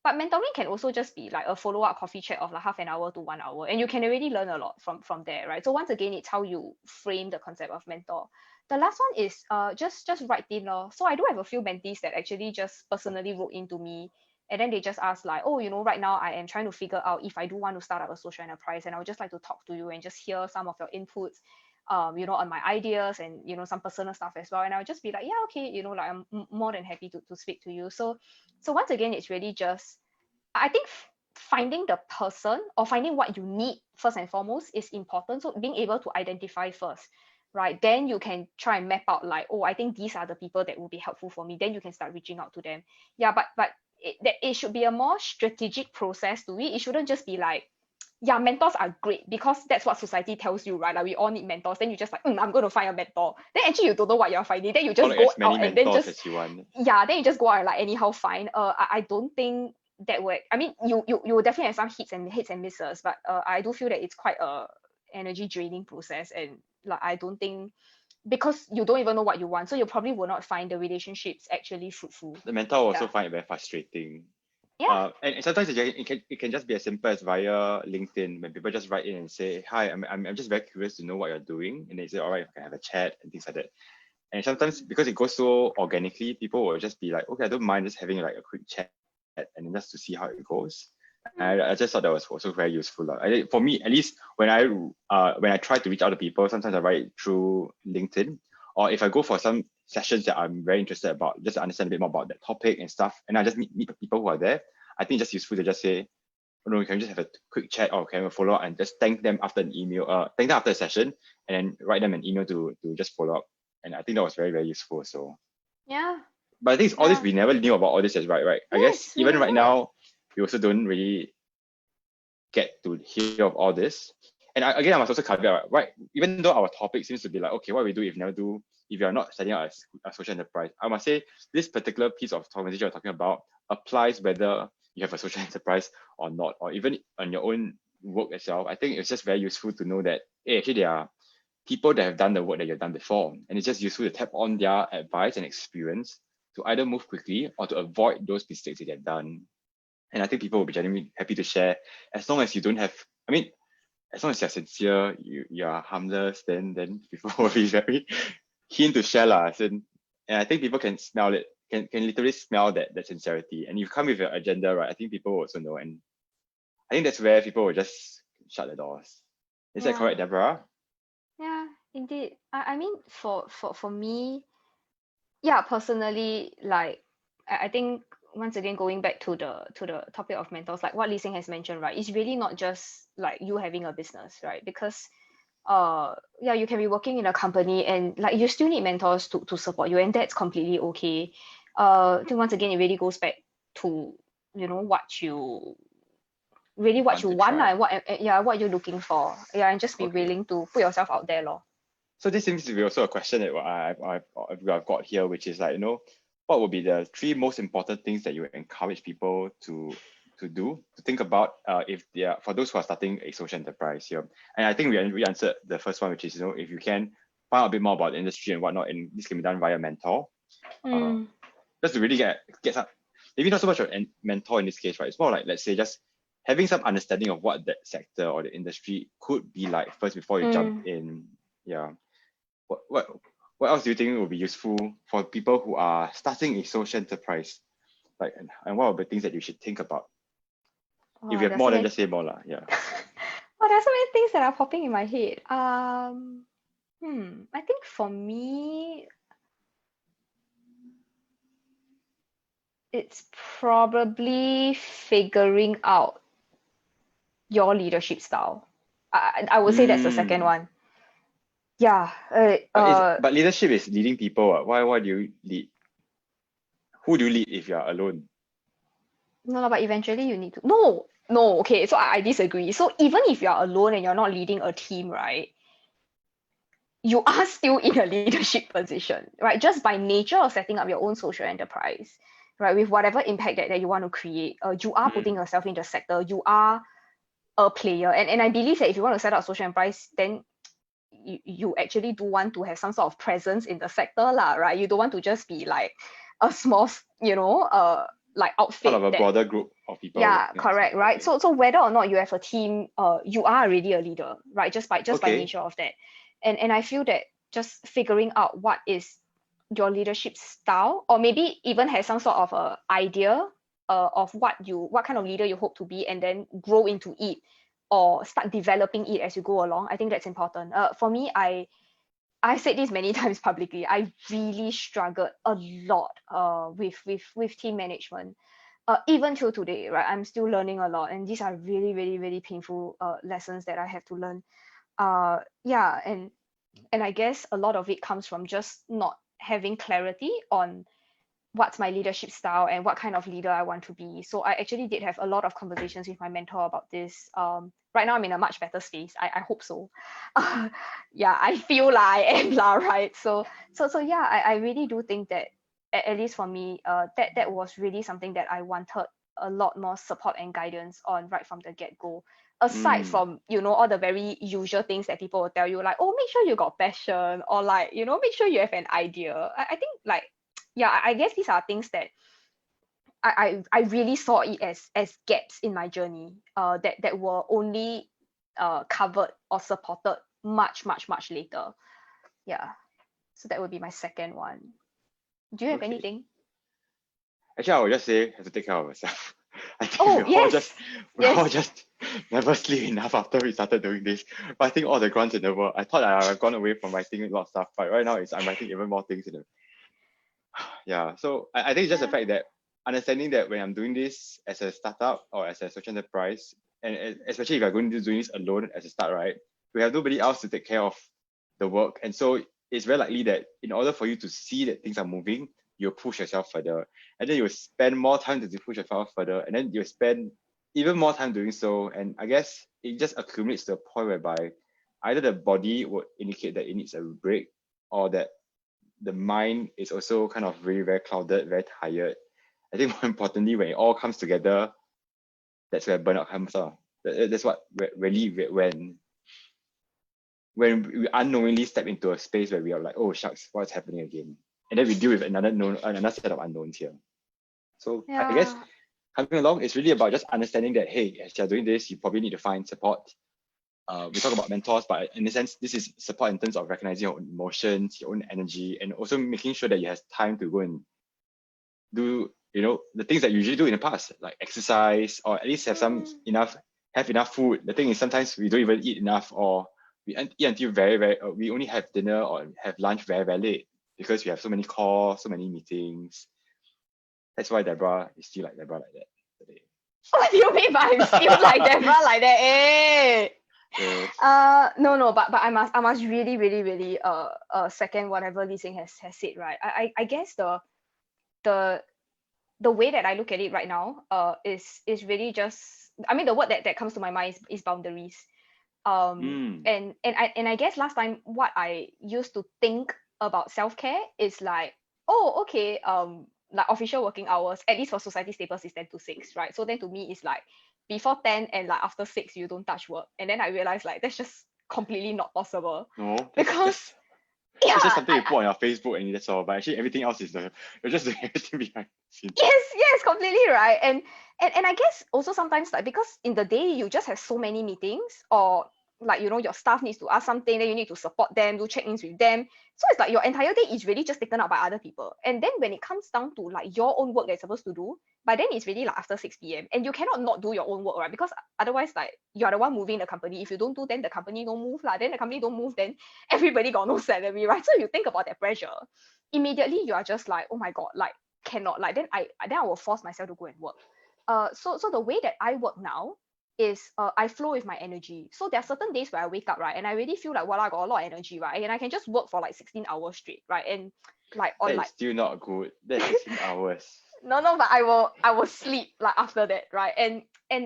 But mentoring can also just be like a follow-up coffee chat of like half an hour to 1 hour, and you can already learn a lot from there, right? So once again, it's how you frame the concept of mentor. The last one is just write in lor. So I do have a few mentees that actually just personally wrote into me, and then they just ask like, oh, right now I am trying to figure out if I do want to start up a social enterprise, and I would just like to talk to you and just hear some of your inputs, on my ideas, and some personal stuff as well. And I would just be like, yeah, okay, like I'm more than happy to speak to you. So once again, it's really just, I think, finding the person or finding what you need first and foremost is important. So being able to identify first, right? Then you can try and map out like, oh, I think these are the people that will be helpful for me. Then you can start reaching out to them. Yeah, but it should be a more strategic process to it. It shouldn't just be like, yeah, mentors are great because that's what society tells you, right? Like we all need mentors. Then you just like, I'm going to find a mentor. Then actually you don't know what you're finding. Then you just collect go as many out and then mentors just, as you want. yeah, then you just go out and like anyhow find. I don't think that way. I mean, you will definitely have some hits and misses, but I do feel that it's quite a energy draining process, and like I don't think, because you don't even know what you want, so you probably will not find the relationships actually fruitful. The mentor will also Yeah. find it very frustrating. Yeah. And sometimes it can just be as simple as via LinkedIn when people just write in and say, hi, I'm just very curious to know what you're doing. And they say, all right, I can have a chat and things like that. And sometimes because it goes so organically, people will just be like, okay, I don't mind just having like a quick chat and then just to see how it goes. And I just thought that was also very useful. For me, at least when I try to reach out to people, sometimes I write through LinkedIn, or if I go for some sessions that I'm very interested about, just to understand a bit more about that topic and stuff, and I just meet people who are there. I think it's just useful to just say, oh, no, we can just have a quick chat, or can we follow up and just thank them after an email, thank them after a session, and then write them an email to just follow up. And I think that was very, very useful. So, Yeah. but I think it's all this, we never knew about all this as right. I guess Yes, we even right did. now, we also don't really get to hear of all this. And again, I must also caveat, right? Even though our topic seems to be like, okay, what we do if you're not setting up a social enterprise, I must say this particular piece of conversation we're talking about applies whether you have a social enterprise or not, or even on your own work itself. I think it's just very useful to know that, hey, actually there are people that have done the work that you've done before, and it's just useful to tap on their advice and experience to either move quickly or to avoid those mistakes that they've done. And I think people will be genuinely happy to share, as long as you don't have, I mean, as long as you're sincere, you're harmless, then people will be very keen to share lah. And I think people can smell it, can literally smell that sincerity. And you come with your agenda, right? I think people will also know. And I think that's where people will just shut the doors. Is that correct, Debra? Yeah, indeed. I mean, for me, yeah, personally, like I think, once again, going back to the topic of mentors, like what Lee Sing has mentioned, right? It's really not just like you having a business, right? Because yeah, you can be working in a company and like you still need mentors to support you, and that's completely okay. I think once again it really goes back to what you really what you to want, try. and what you're looking for. Yeah, and just be Okay. willing to put yourself out there, lor. So this seems to be also a question that I've got here, which is like, what would be the 3 most important things that you encourage people to do, to think about, if they are, for those who are starting a social enterprise here? And I think we answered the first one, which is, if you can find out a bit more about the industry and whatnot, and this can be done via mentor, just to really get some, maybe not so much of a mentor in this case, right? It's more like, let's say, just having some understanding of what that sector or the industry could be like first before you jump in. Yeah. What what else do you think will be useful for people who are starting a social enterprise? Like, and what are the things that you should think about? If you have There's so more, then many. just say more lah. Yeah. There's so many things that are popping in my head. I think for me, it's probably figuring out your leadership style. I would say that's the second Mm. one. Yeah. But leadership is leading people. Why do you lead? Who do you lead if you are alone? No, but eventually you need to. No. Okay, so I disagree. So even if you're alone and you're not leading a team, right, you are still in a leadership position, right? Just by nature of setting up your own social enterprise, right, with whatever impact that you want to create, you are putting Mm. yourself in the sector. You are a player, and I believe that if you want to set up social enterprise, then you actually do want to have some sort of presence in the sector, lah, right? You don't want to just be like a small, like Part outfit of a that. broader group of people Yeah, working on correct, something. right? Okay. So whether or not you have a team, you are already a leader, right? Just by Okay. nature of that. And I feel that just figuring out what is your leadership style, or maybe even have some sort of a idea of what kind of leader you hope to be, and then grow into it or start developing it as you go along. I think that's important. For me, I said this many times publicly. I really struggled a lot with team management. Even till today, right? I'm still learning a lot, and these are really, really, really painful lessons that I have to learn. Yeah, and I guess a lot of it comes from just not having clarity on what's my leadership style and what kind of leader I want to be. So I actually did have a lot of conversations with my mentor about this. Right now I'm in a much better space. I hope so. Yeah, I feel like I am lah, right? So yeah, I really do think that at least for me, that was really something that I wanted a lot more support and guidance on right from the get-go. Aside Mm. from, all the very usual things that people will tell you, like, oh, make sure you got passion, or like, make sure you have an idea. I think like, yeah, I guess these are things that I really saw it as gaps in my journey, that were only covered or supported much later. Yeah. So that would be my second one. Do you have Okay. anything? Actually, I would just say have to take care of yourself. I think Oh, yes. we all Yes. just never sleep enough after we started doing this. But I think all the grants in the world, I thought I've gone away from writing a lot of stuff, but right now I'm writing even more things in the yeah. So I think it's just the Yeah. fact that understanding that when I'm doing this as a startup or as a social enterprise, and especially if you're going to do this alone as a start, right? We have nobody else to take care of the work. And so it's very likely that in order for you to see that things are moving, you'll push yourself further. And then you'll spend more time to push yourself further. And then you'll spend even more time doing so. And I guess it just accumulates to a point whereby either the body would indicate that it needs a break, or that the mind is also kind of very, very clouded, very tired. I think more importantly, when it all comes together, that's where burnout comes off. That's what really when we unknowingly step into a space where we are like, oh shucks, what's happening again? And then we deal with another set of unknowns here. So I guess Yeah. coming along, it's really about just understanding that, hey, as you're doing this, you probably need to find support. We talk about mentors, but in a sense, this is support in terms of recognizing your own emotions, your own energy, and also making sure that you have time to go and do, the things that you usually do in the past, like exercise, or at least have enough food. The thing is, sometimes we don't even eat enough, or we eat until very, very, we only have dinner or have lunch very, very late because we have so many calls, so many meetings. That's why Debra is still like Debra like that today. What do you mean by I'm still like Debra like that? Eh? Yes. No, but I must really, really, really second whatever Lee Sing has said, right? I guess the the way that I look at it right now is really just, I mean, the word that comes to my mind is boundaries. Mm. And I guess last time what I used to think about self-care is like, oh, okay, like official working hours, at least for society staples, is 10 to 6, right? So then to me it's like before 10 and like after 6 you don't touch work. And then I realized like that's just completely not possible. No, Because that's just yeah, something you put on your Facebook and that's all. But actually, everything else is you're just doing everything behind the scenes. yes, completely, right. And I guess also sometimes, like, because in the day you just have so many meetings, or like, you know, your staff needs to ask something, then you need to support them, do check-ins with them. So it's like your entire day is really just taken up by other people. And then when it comes down to like your own work that you're supposed to do, by then it's really like after 6 p.m. and you cannot not do your own work, right? Because otherwise, like, you're the one moving the company. If you don't do, then the company don't move, like, then the company don't move, then everybody got no salary, right? So you think about that pressure, immediately you are just like, oh my god, like, cannot, like, then I will force myself to go and work. So the way that I work now is, I flow with my energy. So there are certain days where I wake up, right, and I really feel like, well, I got a lot of energy, right, and I can just work for like 16 hours straight, right, and like on That is like still not good. That's 16 hours. no, but I will sleep like after that, right, and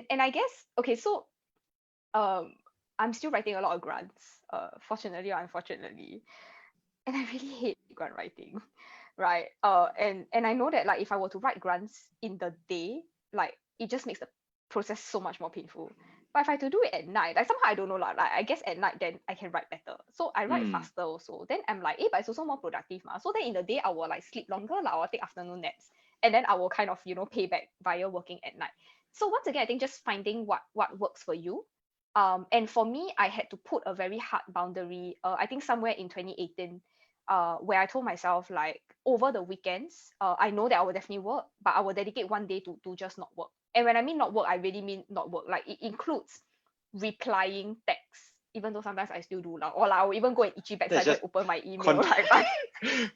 I guess, okay, so I'm still writing a lot of grants, fortunately or unfortunately, and I really hate grant writing, right? And I know that, like, if I were to write grants in the day, like, it just makes the process so much more painful. But if I had to do it at night, like, somehow I don't know, like I guess at night then I can write better. So I write Mm. faster also. Then I'm like, but it's also more productive, ma. So then in the day I will like sleep longer, like I will take afternoon naps, and then I will kind of, you know, pay back via working at night. So once again, I think just finding what works for you. And for me, I had to put a very hard boundary. I think somewhere in 2018, where I told myself, like, over the weekends, I know that I will definitely work, but I will dedicate one day to just not work. And when I mean not work, I really mean not work. Like, it includes replying texts, even though sometimes I still do, like, or like, I will even go and itchy back so I That's go just and open my email, con- right? But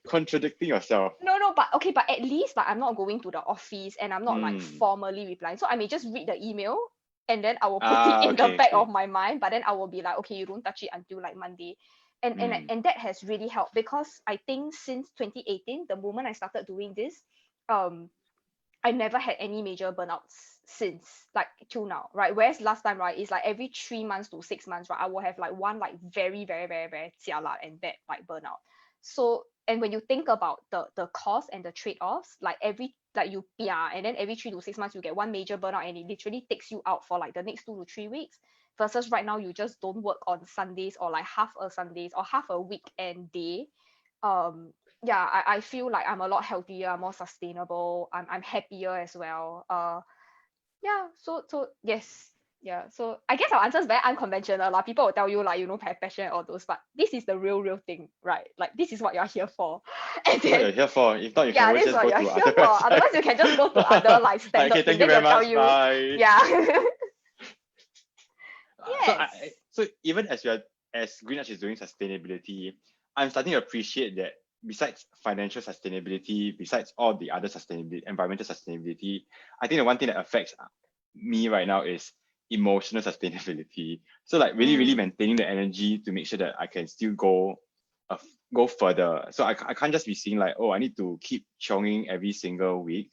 contradicting yourself. no, but okay, but at least, like, I'm not going to the office and I'm not like Mm. formally replying. So I may just read the email and then I will put it in the Okay, back of okay. my mind, but then I will be like, okay, you don't touch it until like Monday. And and Mm. and that has really helped, because I think since 2018, the moment I started doing this, um I never had any major burnouts since, like, till now, right? Whereas last time, right, is like every 3 months to 6 months, right, I will have like one like very, very, very, very jialat and bad like burnout. So, and when you think about the cost and the trade-offs, like every, like, you, yeah, and then every 3 to 6 months you get one major burnout and it literally takes you out for like the next 2 to 3 weeks. Versus right now, you just don't work on Sundays, or like half a Sundays or half a weekend day. um yeah, I feel like I'm a lot healthier, more sustainable, I'm happier as well. Yeah, so yes. Yeah, so I guess our answer is very unconventional. Like, people will tell you, like, you know, have passion and all those, but this is the real thing, right? Like, this is what you're here for. And This is what then, you're here for. If not, you can yeah, always this is just what go you're to here other for. Otherwise websites. you can just go to other like Like, okay, standard thank thing, you then very they'll tell much. you, Bye. yeah. So Yes. so even as Greenwich is doing sustainability, I'm starting to appreciate that besides financial sustainability, besides all the other sustainability, environmental sustainability, I think the one thing that affects me right now is emotional sustainability. So like really Mm, maintaining the energy to make sure that I can still go further. So I can't just be seeing like, oh, I need to keep chonging every single week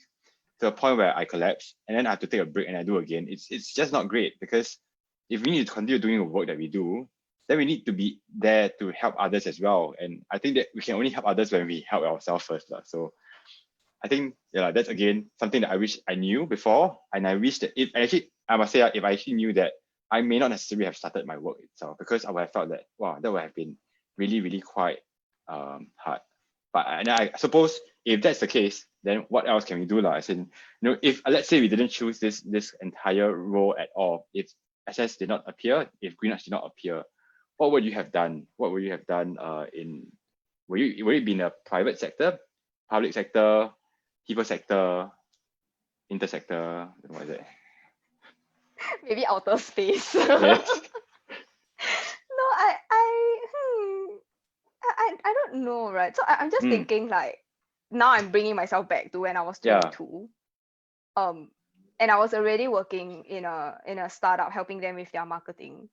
to a point where I collapse and then I have to take a break and I do again. It's just not great, because if we need to continue doing the work that we do, then we need to be there to help others as well. And I think that we can only help others when we help ourselves first. So I think, yeah, that's again something that I wish I knew before. And I wish that if actually, I must say, if I actually knew that, I may not necessarily have started my work itself, because I would have felt that, wow, that would have been really quite hard. But and I suppose if that's the case, then what else can we do? As in, if let's say we didn't choose this entire role at all, if SS did not appear, if Greenwich did not appear, what would you have done? What would you have done in would it be in a private sector, public sector, people sector, intersector? What is it? maybe outer space. Yes. No, I don't know, right? So I'm just Mm, thinking, like, now I'm bringing myself back to when I was yeah. 22. Um, and I was already working in a startup, helping them with their marketing.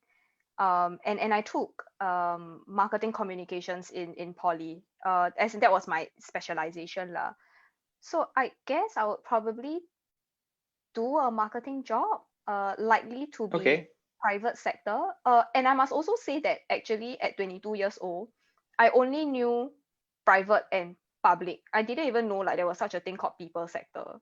And I took marketing communications in poly. As in, that was my specialization lah. So I guess I would probably do a marketing job, likely to be Okay. private sector. And I must also say that actually at 22 years old, I only knew private and public. I didn't even know like there was such a thing called people sector.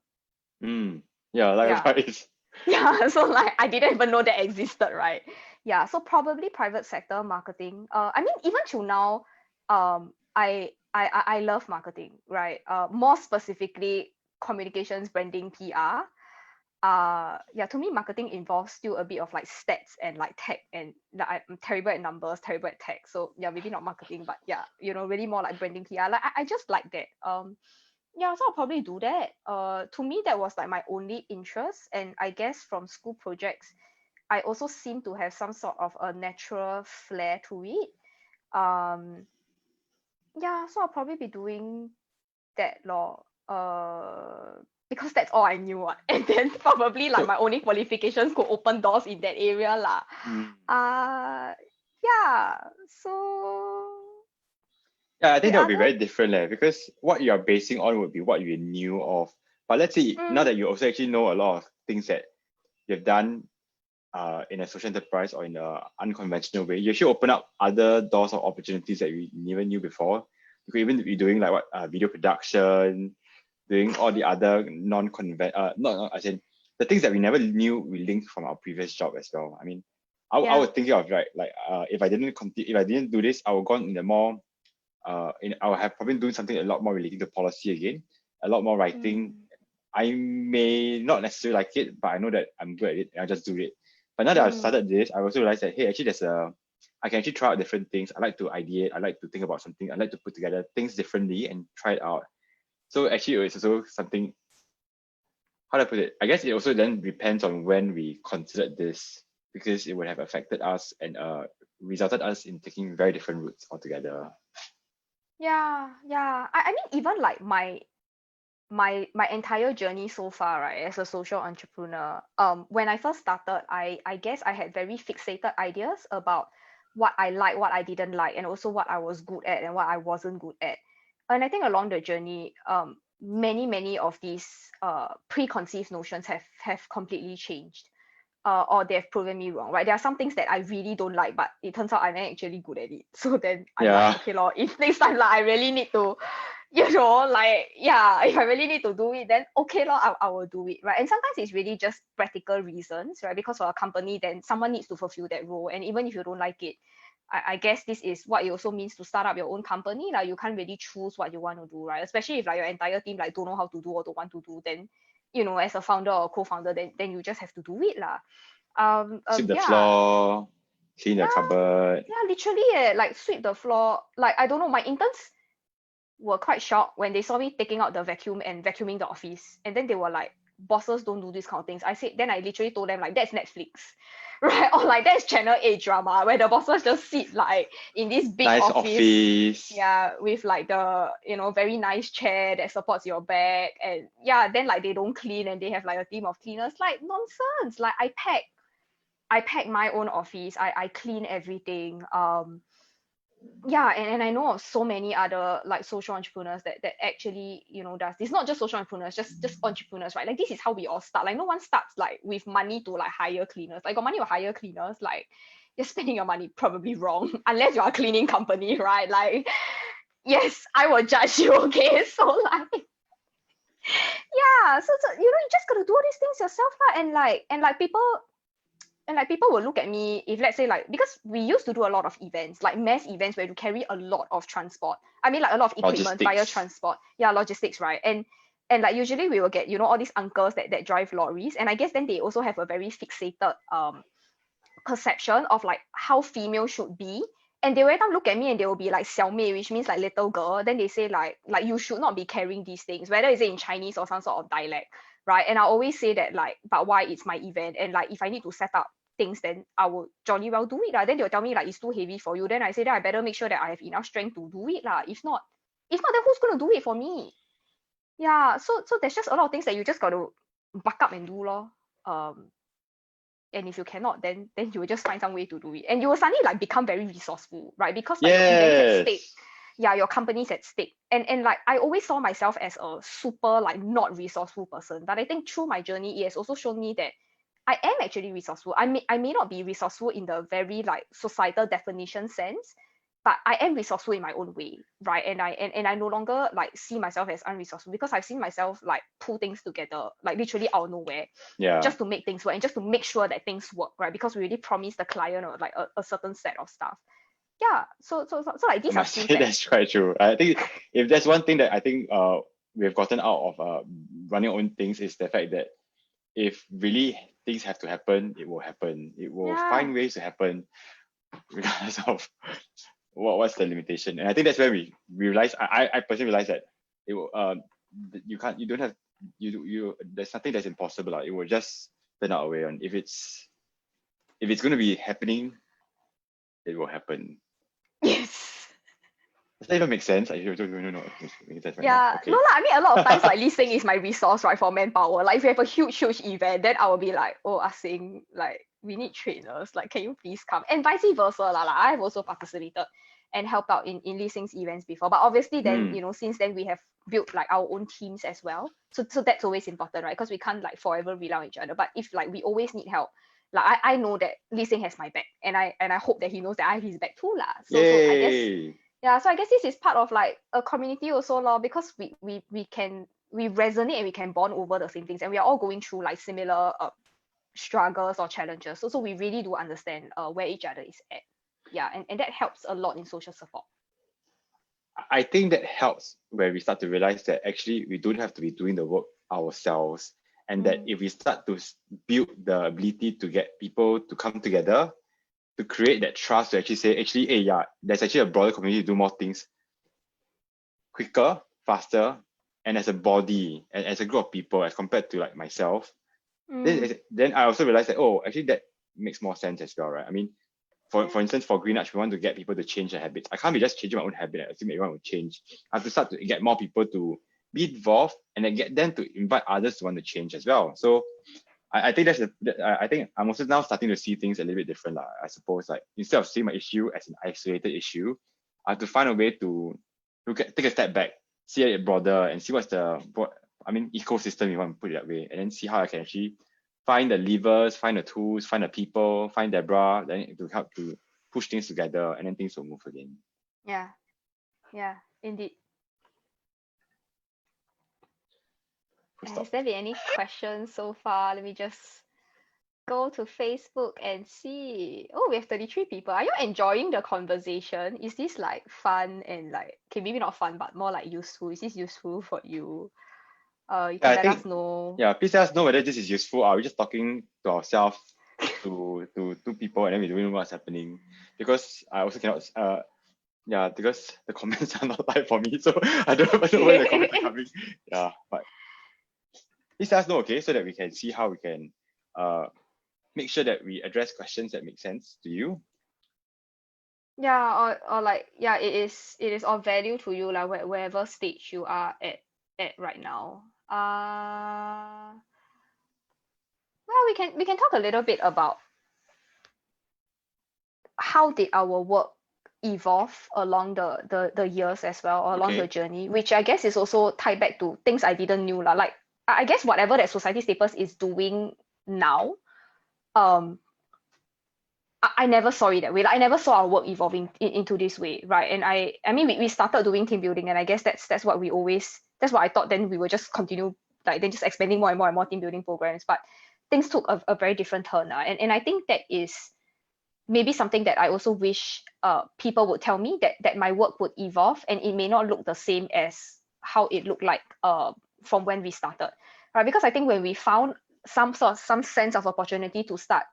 Mm, yeah, Yeah. likewise. Yeah. So like I didn't even know that existed, right? Yeah. So probably private sector marketing. I mean, even till now, I love marketing, right? More specifically communications, branding, PR. yeah, to me marketing involves still a bit of like stats and like tech, and like, I'm terrible at numbers, terrible at tech, so yeah, maybe not marketing, but yeah, really more like branding, PR. Like I just like that. Yeah, so I'll probably do that. To me that was like my only interest, and I guess from school projects I also seem to have some sort of a natural flair to it. um yeah, so I'll probably be doing that law, because that's all I knew what. And then probably like So my only qualifications could open doors in that area lah. mm, uh yeah, so yeah, I think the that would be other very different because what you're basing on would be what you knew of. But let's say now mm, that you also actually know a lot of things that you've done in a social enterprise or in a unconventional way, you should open up other doors of opportunities that you never knew before. You could even be doing like what video production, doing all the other not as in the things that we never knew we linked from our previous job as well. I mean, I yeah, was thinking of right like if I didn't continue, if I didn't do this, I would go in the more I would have probably doing something a lot more relating to policy again, a lot more writing. mm, I may not necessarily like it, but I know that I'm good at it and I just do it. But now that I've mm, started this, I also realized that hey, actually I can actually try out different things. I like to ideate, I like to think about something, I like to put together things differently and try it out. So actually it's also something, how do I put it? I guess it also then depends on when we considered this because it would have affected us and resulted us in taking very different routes altogether. yeah, yeah. I mean even like my entire journey so far, right, as a social entrepreneur, when I first started, I guess I had very fixated ideas about what I like, what I didn't like, and also what I was good at and what I wasn't good at. And I think along the journey, many of these preconceived notions have completely changed, or they have proven me wrong, right? There are some things that I really don't like, but it turns out I'm actually good at it. So then I'm like, Yeah. okay, lor, if next time like I really need to, like, yeah, if I really need to do it, then okay, lor, I will do it, right? And sometimes it's really just practical reasons, right? Because for a company, then someone needs to fulfill that role. And even if you don't like it, I guess this is what it also means to start up your own company. Like you can't really choose what you want to do, right? Especially if like your entire team like don't know how to do or don't want to do, then as a founder or co-founder, then you just have to do it lah. Sweep the Yeah, floor, clean the yeah, cupboard. yeah, literally, like sweep the floor. Like I don't know, my interns were quite shocked when they saw me taking out the vacuum and vacuuming the office, and then they were like, "Bosses don't do this kind of things." I said, then I literally told them like, "That's Netflix." Right? Or like that's Channel 8 drama where the bosses just sit like in this big Nice office, office. yeah, with like the very nice chair that supports your back, and yeah, then like they don't clean and they have like a team of cleaners. Like nonsense. Like I pack my own office. I clean everything. Yeah, and I know of so many other like social entrepreneurs that actually does this. Not just social entrepreneurs, just entrepreneurs, right? Like this is how we all start. Like no one starts like with money to like hire cleaners. Like got money to hire cleaners, like you're spending your money probably wrong unless you're a cleaning company, right? Like yes, I will judge you. Okay, so like yeah, so you just gotta do all these things yourself lah. And like people will look at me if let's say like, because we used to do a lot of events, like mass events where you carry a lot of transport. I mean like a lot of equipment via Logistics. transport. Yeah, logistics, right? And like usually we will get all these uncles that drive lorries, and I guess then they also have a very fixated perception of like how female should be. And they will every time look at me and they will be like 小妹, which means like little girl. Then they say like you should not be carrying these things, whether it's in Chinese or some sort of dialect, right? And I always say that like, but why, it's my event, and like if I need to set up things, then I will jolly well do it lah. Then they'll tell me like it's too heavy for you. Then I say that I better make sure that I have enough strength to do it lah. If not, then who's gonna do it for me? Yeah. So there's just a lot of things that you just got to buck up and do lor. And if you cannot, then you will just find some way to do it, and you will suddenly like become very resourceful, right? Because like your events at stake, Yes. yeah, your company's at stake. And like I always saw myself as a super like not resourceful person, but I think through my journey it has also shown me that I am actually resourceful. I may not be resourceful in the very like societal definition sense, but I am resourceful in my own way, right? And I no longer like see myself as unresourceful, because I've seen myself like pull things together, like literally out of nowhere, Yeah. just to make things work and just to make sure that things work, right? Because we really promised the client or like a certain set of stuff. Yeah. So like I these are must skills say that that's quite true. I think if there's one thing that I think we've gotten out of running our own things is the fact that if really things have to happen, it will happen. It will find ways to happen regardless of what's the limitation. And I think that's where we realize, I personally realize that it will, you don't have, there's nothing that's impossible. It will just turn out a way on. If it's going to be happening, it will happen. Yes. Does that even make sense? I don't know. Make sense right Yeah, now. Okay. no, I mean, a lot of times, like, Lee Sing is my resource, right, for manpower. Like, if we have a huge event, then I will be like, oh, Ah Sing, like, we need trainers. Like, can you please come? And vice versa, lah. Like, I've also participated and helped out in Lee Sing's events before. But obviously, then, since then, we have built, like, our own teams as well. So that's always important, right? Because we can't, like, forever rely on each other. But if, like, we always need help, like, I know that Lee Sing has my back. And I hope that he knows that I have his back too, lah. So I guess... Yeah, so I guess this is part of like a community also, lor, because we resonate and we can bond over the same things, and we are all going through like similar struggles or challenges. So we really do understand where each other is at. Yeah, and that helps a lot in social support. I think that helps where we start to realize that actually we don't have to be doing the work ourselves, and that if we start to build the ability to get people to come together, to create that trust, to actually say, hey, yeah, there's actually a broader community to do more things quicker, faster, and as a body, and as a group of people, as compared to like myself, then I also realized that, oh, actually that makes more sense as well, right? I mean, for instance, for Green Arch, we want to get people to change their habits. I can't be just changing my own habit. I assume everyone will change. I have to start to get more people to be involved and then get them to invite others to want to change as well. So I think I think I'm also now starting to see things a little bit different, I suppose. Like, instead of seeing my issue as an isolated issue, I have to find a way to take a step back, see it broader, and see what's the ecosystem, you want to put it that way, and then see how I can actually find the levers, find the tools, find the people, find Debra, then to help to push things together, and then things will move again. Yeah, indeed. Has there been any questions so far? Let me just go to Facebook and see. Oh, we have 33 people. Are you enjoying the conversation? Is this like fun and like, okay, maybe not fun, but more like useful? Is this useful for you? You can let us know. Yeah, please let us know whether this is useful. Are we just talking to ourselves, to two people, and then we don't know what's happening? Because I also cannot because the comments are not live for me, so I don't know where the comments are coming. Yeah, but please let us know, okay, so that we can see how we can make sure that we address questions that make sense to you. Yeah, or like, yeah, it is of value to you, like wherever stage you are at right now. Well, we can talk a little bit about how did our work evolve along the years as well, or along the journey, which I guess is also tied back to things I didn't knew, like I guess whatever that Society Staples is doing now, I never saw it that way. Like, I never saw our work evolving into this way, right? And I mean, we started doing team building, and I guess that's what I thought. Then we will just continue, like, then just expanding more and more team building programs. But things took a very different turn, and I think that is maybe something that I also wish people would tell me, that my work would evolve, and it may not look the same as how it looked like from when we started, right? Because I think when we found some sense of opportunity to start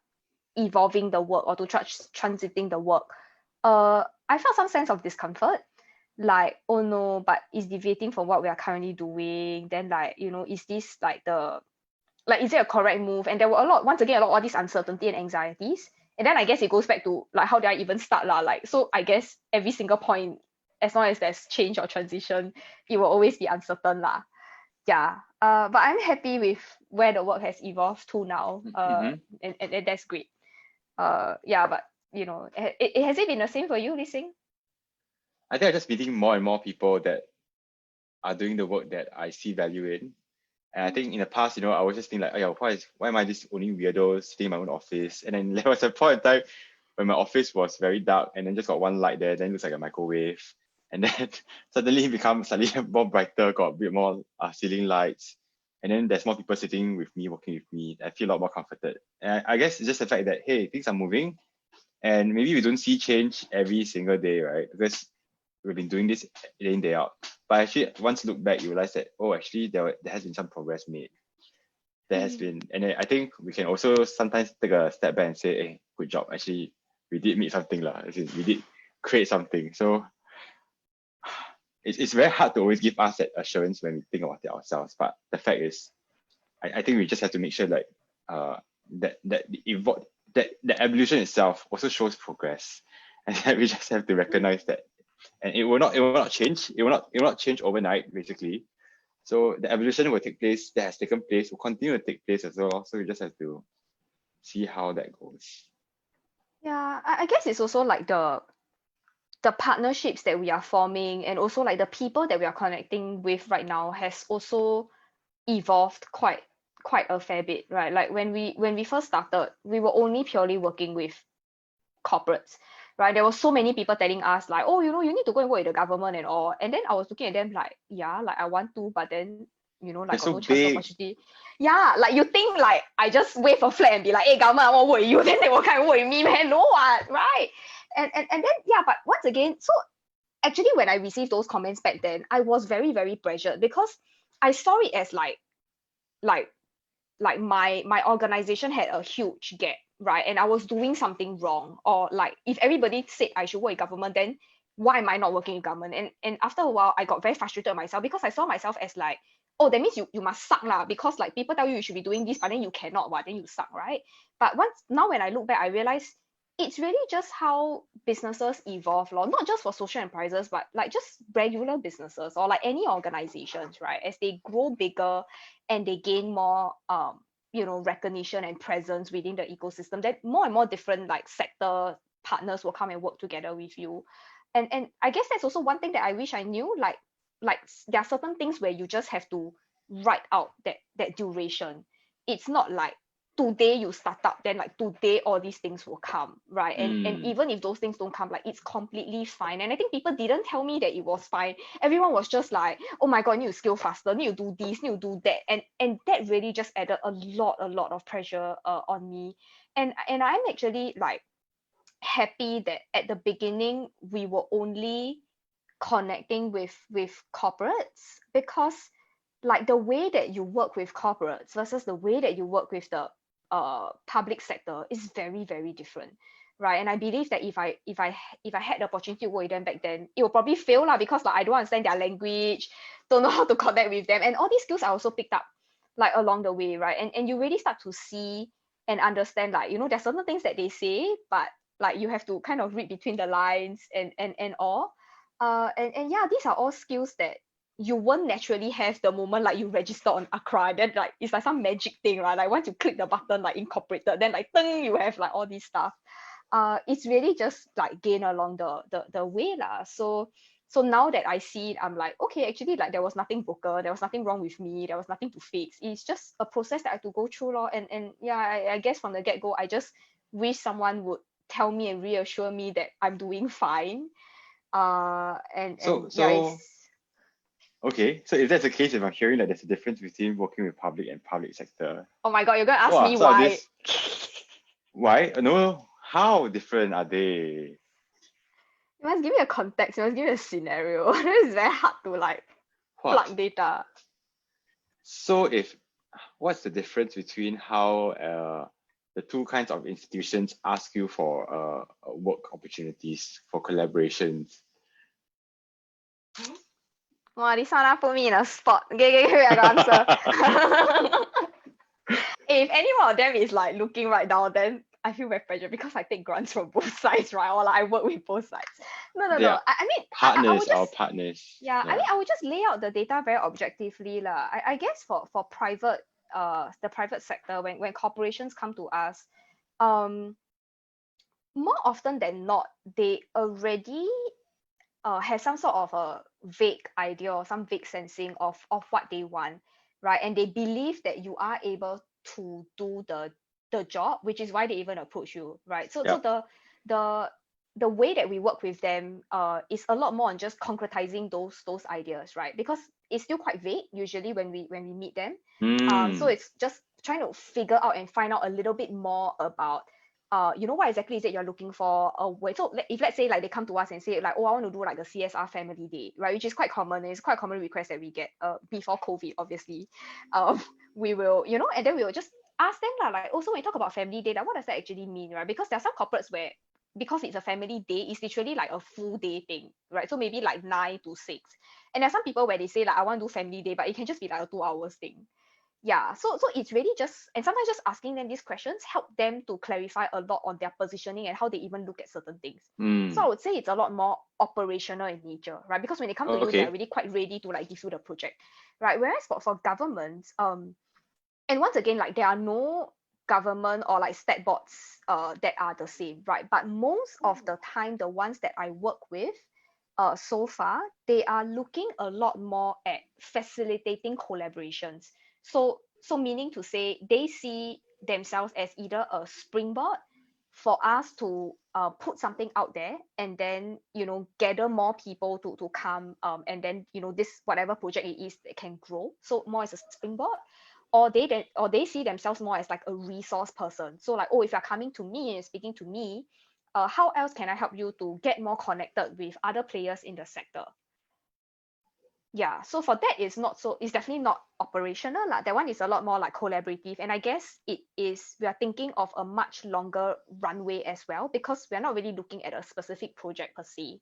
evolving the work, or to transiting the work, I felt some sense of discomfort, like, oh no, but it's deviating from what we are currently doing. Then, like, is this like is it a correct move? And there were once again, all this uncertainty and anxieties. And then I guess it goes back to like, how did I even start, like, so I guess every single point, as long as there's change or transition, it will always be uncertain, yeah. But I'm happy with where the work has evolved to now, and that's great. Yeah, but has it been the same for you, Lee Sing? I think I'm just meeting more and more people that are doing the work that I see value in. And I think in the past, I was just thinking like, oh yeah, why am I this only weirdo sitting in my own office? And then there was a point in time when my office was very dark, and then just got one light there, then it looks like a microwave. And then suddenly it becomes slightly more brighter, got a bit more ceiling lights. And then there's more people sitting with me, working with me. I feel a lot more comforted. And I guess it's just the fact that, hey, things are moving. And maybe we don't see change every single day, right? Because we've been doing this day in, day out. But actually, once you look back, you realize that, oh, actually, there has been some progress made. there has been, and I think we can also sometimes take a step back and say, hey, good job. Actually, we did meet something lah. We did create something. So it's very hard to always give us that assurance when we think about it ourselves. But the fact is, I think we just have to make sure that the evolution itself also shows progress, and that we just have to recognize that, and it will not change. It will not change overnight, basically. So the evolution will take place, that has taken place, will continue to take place as well. So we just have to see how that goes. Yeah, I guess it's also like the partnerships that we are forming, and also like the people that we are connecting with right now has also evolved quite a fair bit, right? Like when we first started, we were only purely working with corporates, right? There were so many people telling us like, oh, you need to go and work with the government and all. And then I was looking at them like, yeah, like I want to, but then like They're got so no chance, no big. opportunity. Yeah, like you think like I just wave a flag and be like, hey, government, I want to work with you, then they will kind of work with me, man. No what, right? And then yeah, but once again, so actually when I received those comments back then, I was very, very pressured because I saw it as like my organization had a huge gap, right? And I was doing something wrong, or like if everybody said I should work in government, then why am I not working in government? And after a while, I got very frustrated with myself because I saw myself as like, oh, that means you must suck lah, because like people tell you should be doing this, but then you cannot, then you suck, right? But now when I look back, I realize it's really just how businesses evolve, not just for social enterprises, but like just regular businesses or like any organizations, right? As they grow bigger and they gain more recognition and presence within the ecosystem, that more and more different like sector partners will come and work together with you. And I guess that's also one thing that I wish I knew, like there are certain things where you just have to write out that duration. It's not like today you start up, then like today all these things will come, right? And even if those things don't come, like it's completely fine. And I think people didn't tell me that it was fine. Everyone was just like, oh my god, need to scale faster, need to do this, need to do that, and that really just added a lot of pressure on me. And I'm actually like happy that at the beginning we were only connecting with corporates, because like the way that you work with corporates versus the way that you work with the public sector is very, very different, right? And I believe that if I had the opportunity to work with them back then, it will probably fail lah, because like I don't understand their language, don't know how to connect with them, and all these skills I also picked up like along the way, right? And you really start to see and understand, like there's certain things that they say, but like you have to kind of read between the lines and all. And yeah, these are all skills that you won't naturally have the moment like you register on Accra. Then like it's like some magic thing, right? Like once you click the button, like incorporated, then like ding, you have like all these stuff. It's really just like gain along the way lah. So now that I see it, I'm like, okay, actually like there was nothing broken, there was nothing wrong with me, there was nothing to fix. It's just a process that I have to go through lor. And yeah, I guess from the get-go, I just wish someone would tell me and reassure me that I'm doing fine. And yeah, it's Okay, so if that's the case, if I'm hearing that there's a difference between working with public and public sector, oh my god, you're gonna ask wow, me so are why. this why? No, how different are they? You must give me a context, you must give me a scenario. This is very hard to like plug What? data. So what's the difference between how the two kinds of institutions ask you for work opportunities for collaborations? Wow, this one put me in a spot. Okay, I got answer. If any one of them is like looking right now, then I feel very pressure because I take grants from both sides, right? Or like I work with both sides. No. They are I mean, I partners would just, or partners. yeah, I mean, I would just lay out the data very objectively lah. I guess for private, the private sector, when corporations come to us, more often than not, they already have some sort of a vague idea or some vague sensing of what they want, right? And they believe that you are able to do the job, which is why they even approach you, right? So Yep. the way that we work with them is a lot more on just concretizing those ideas, right? Because it's still quite vague usually when we meet them. So it's just trying to figure out and find out a little bit more about what exactly is it you're looking for? So if let's say like they come to us and say like, oh, I want to do like a CSR family day, right? Which is quite common. It's quite a common request that we get before COVID, obviously. We will, and then we will just ask them lah, like, also when you talk about family day, like what does that actually mean, right? Because there are some corporates where because it's a family day, it's literally like a full day thing, right? So maybe like 9 to 6. And there are some people where they say like I want to do family day, but it can just be like a 2 hours thing. Yeah, so it's really just, and sometimes just asking them these questions help them to clarify a lot on their positioning and how they even look at certain things. So I would say it's a lot more operational in nature, right? Because when they come to you, they're Okay. really quite ready to like give you the project, right? Whereas for governments, and once again, like there are no government or like stat boards that are the same, right? But most of the time, the ones that I work with so far, they are looking a lot more at facilitating collaborations. So meaning to say they see themselves as either a springboard for us to put something out there and then gather more people to come and then this whatever project it is that can grow, so more as a springboard, or they see themselves more as like a resource person. So like, oh, if you're coming to me and speaking to me, how else can I help you to get more connected with other players in the sector? Yeah, so for that it's definitely not operational lah. That one is a lot more like collaborative, and I guess we are thinking of a much longer runway as well, because we're not really looking at a specific project per se.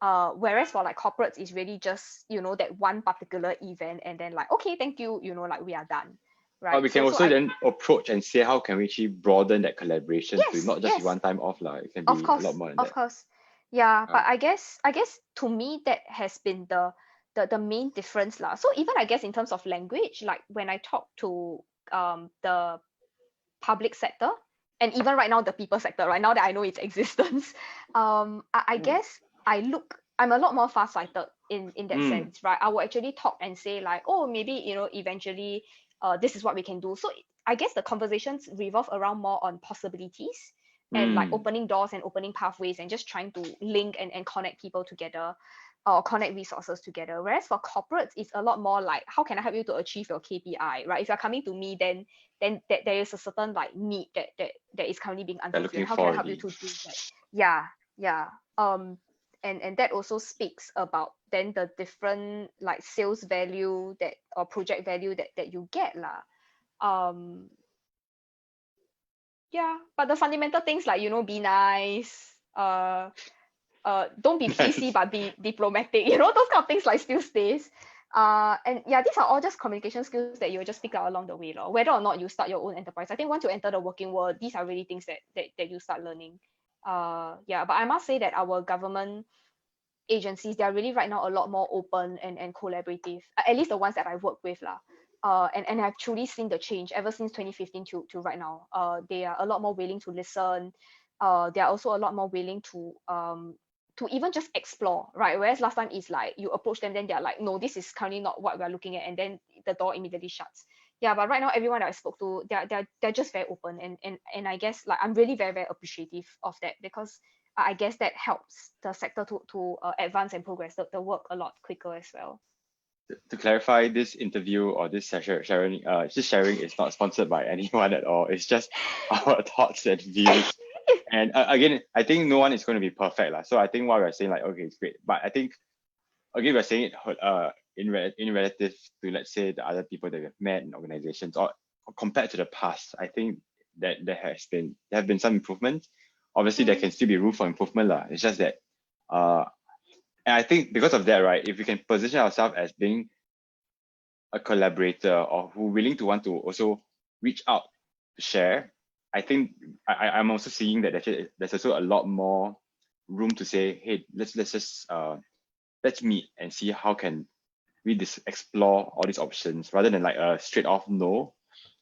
Whereas for like corporates, it's really just that one particular event, and then like, okay, thank you, like we are done, But right? we can So also I then approach and say how can we actually broaden that collaboration to yes, not just yes, one time off lah. It can of be a lot course, more than of that. course. Yeah, Uh, but I guess to me that has been the main difference lah. So even I guess in terms of language, like when I talk to the public sector, and even right now the people sector, right now that I know its existence, I guess I'm a lot more far-sighted in that mm, sense, right? I will actually talk and say like, oh, maybe eventually this is what we can do. So I guess the conversations revolve around more on possibilities and like mm. opening doors and opening pathways and just trying to link and connect people together or connect resources together. Whereas for corporates, it's a lot more like, how can I help you to achieve your KPI, right? If you're coming to me, then there is a certain like need that is currently being They're unfulfilled. looking How can for I help you already. to do that? Yeah, yeah. And that also speaks about then the different like sales value that or project value that you get lah. Um, yeah, but the fundamental things like be nice, don't be PC Nice. but be diplomatic, those kind of things like still stays. And yeah, these are all just communication skills that you just pick up along the way, lor. Whether or not you start your own enterprise, I think once you enter the working world, these are really things that you start learning. Yeah, but I must say that our government agencies, they are really right now a lot more open and collaborative, at least the ones that I work with lah. And I've truly seen the change ever since 2015 to right now. They are a lot more willing to listen. They are also a lot more willing to even just explore, right? Whereas last time is like you approach them, then they're like, no, this is currently not what we're looking at, and then the door immediately shuts. Yeah, but right now everyone that I spoke to, they're just very open, and I guess like I'm really very appreciative of that, because I guess that helps the sector to advance and progress the work a lot quicker as well. To clarify, this interview or this session sharing is not sponsored by anyone at all. It's just our thoughts and views. And again, I think no one is going to be perfect lah. So I think what we're saying, like, okay, it's great, but I think again we're saying it in relative to, let's say, the other people that we've met in organizations, or compared to the past. I think that there have been some improvements. Obviously, there Mm, can still be room for improvement lah. It's just that uh and I think because of that, right, if we can position ourselves as being a collaborator or who willing to want to also reach out to share, I think I'm also seeing that there's also a lot more room to say, hey, let's just let's meet and see how can we explore all these options, rather than like a straight off no.